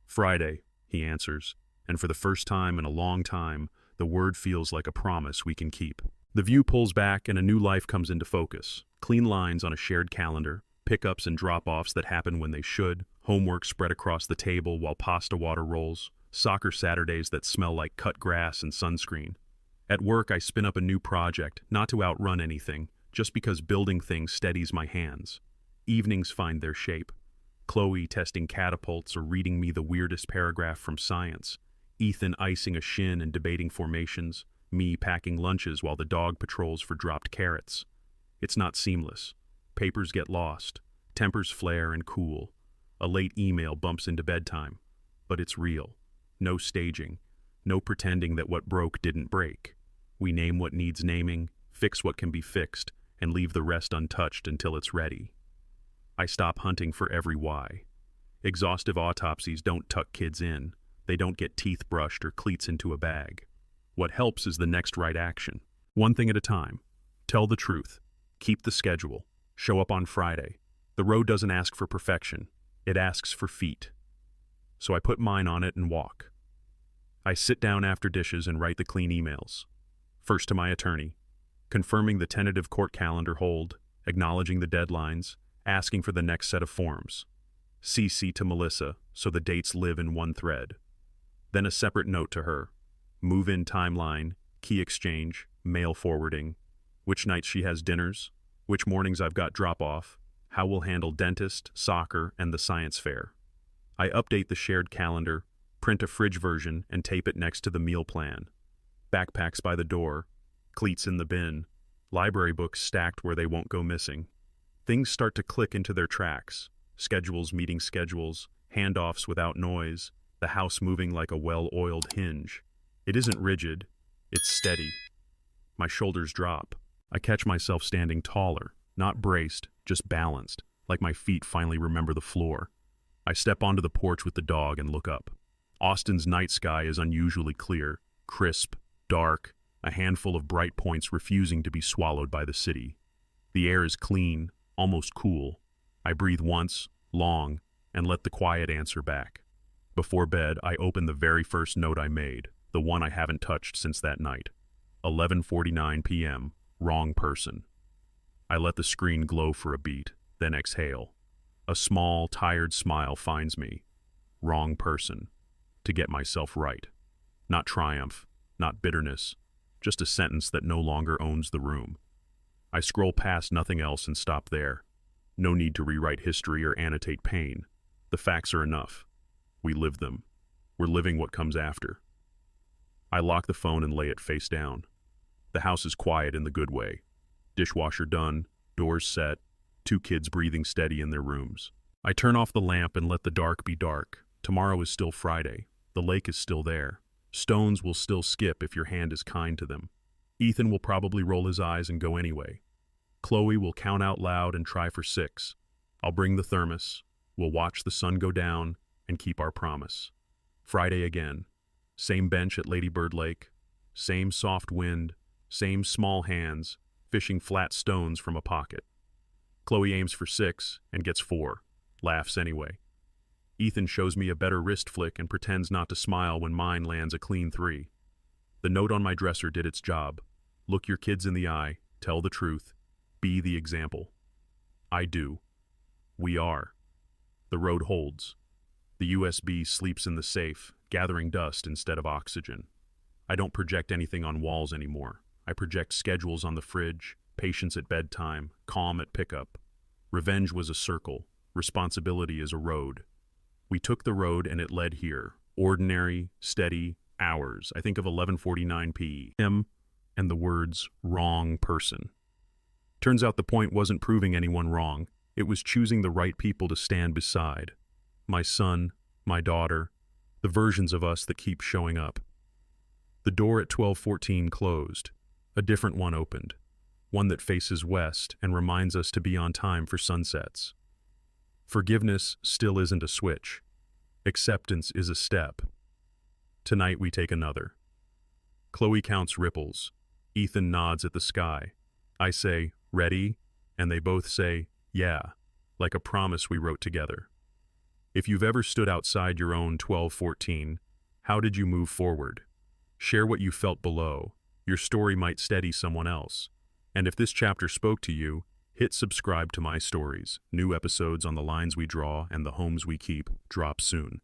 Friday, he answers, and for the first time in a long time, the word feels like a promise we can keep. The view pulls back and a new life comes into focus. Clean lines on a shared calendar, pickups and drop-offs that happen when they should, homework spread across the table while pasta water rolls, soccer Saturdays that smell like cut grass and sunscreen. At work, I spin up a new project, not to outrun anything, just because building things steadies my hands. Evenings find their shape. Chloe testing catapults or reading me the weirdest paragraph from science. Ethan icing a shin and debating formations. Me packing lunches while the dog patrols for dropped carrots. It's not seamless. Papers get lost. Tempers flare and cool. A late email bumps into bedtime. But it's real. No staging. No pretending that what broke didn't break. We name what needs naming, fix what can be fixed, and leave the rest untouched until it's ready. I stop hunting for every why. Exhaustive autopsies don't tuck kids in. They don't get teeth brushed or cleats into a bag. What helps is the next right action. One thing at a time. Tell the truth. Keep the schedule. Show up on Friday. The road doesn't ask for perfection. It asks for feet. So I put mine on it and walk. I sit down after dishes and write the clean emails. First to my attorney, confirming the tentative court calendar hold, acknowledging the deadlines, asking for the next set of forms. CC to Melissa, so the dates live in one thread. Then a separate note to her. Move-in timeline, key exchange, mail forwarding, which nights she has dinners, which mornings I've got drop-off, how we'll handle dentist, soccer, and the science fair. I update the shared calendar, print a fridge version, and tape it next to the meal plan. Backpacks by the door, cleats in the bin, library books stacked where they won't go missing. Things start to click into their tracks. Schedules meeting schedules, handoffs without noise, the house moving like a well-oiled hinge. It isn't rigid, it's steady. My shoulders drop. I catch myself standing taller, not braced, just balanced, like my feet finally remember the floor. I step onto the porch with the dog and look up. Austin's night sky is unusually clear, crisp, dark, a handful of bright points refusing to be swallowed by the city. The air is clean, almost cool. I breathe once, long, and let the quiet answer back. Before bed, I open the very first note I made, the one I haven't touched since that night. 11:49 p.m., wrong person. I let the screen glow for a beat, then exhale. A small, tired smile finds me. Wrong person. To get myself right. Not triumph, not bitterness, just a sentence that no longer owns the room. I scroll past nothing else and stop there. No need to rewrite history or annotate pain. The facts are enough. We live them. We're living what comes after. I lock the phone and lay it face down. The house is quiet in the good way. Dishwasher done, doors set, 2 kids breathing steady in their rooms. I turn off the lamp and let the dark be dark. Tomorrow is still Friday. The lake is still there. Stones will still skip if your hand is kind to them. Ethan will probably roll his eyes and go anyway. Chloe will count out loud and try for 6. I'll bring the thermos. We'll watch the sun go down and keep our promise. Friday again. Same bench at Lady Bird Lake. Same soft wind. Same small hands, fishing flat stones from a pocket. Chloe aims for 6 and gets 4. Laughs anyway. Ethan shows me a better wrist flick and pretends not to smile when mine lands a clean 3. The note on my dresser did its job. Look your kids in the eye, tell the truth, be the example. I do. We are. The road holds. The USB sleeps in the safe, gathering dust instead of oxygen. I don't project anything on walls anymore. I project schedules on the fridge, patience at bedtime, calm at pickup. Revenge was a circle. Responsibility is a road. We took the road and it led here. Ordinary, steady, hours. I think of 11:49 p.m. and the words, wrong person. Turns out the point wasn't proving anyone wrong. It was choosing the right people to stand beside. My son, my daughter, the versions of us that keep showing up. The door at 12:14 closed. A different one opened. One that faces west and reminds us to be on time for sunsets. Forgiveness still isn't a switch. Acceptance is a step. Tonight we take another. Chloe counts ripples. Ethan nods at the sky. I say, ready? And they both say, yeah, like a promise we wrote together. If you've ever stood outside your own 12:14, how did you move forward? Share what you felt below. Your story might steady someone else. And if this chapter spoke to you, hit subscribe to my stories. New episodes on the lines we draw and the homes we keep drop soon.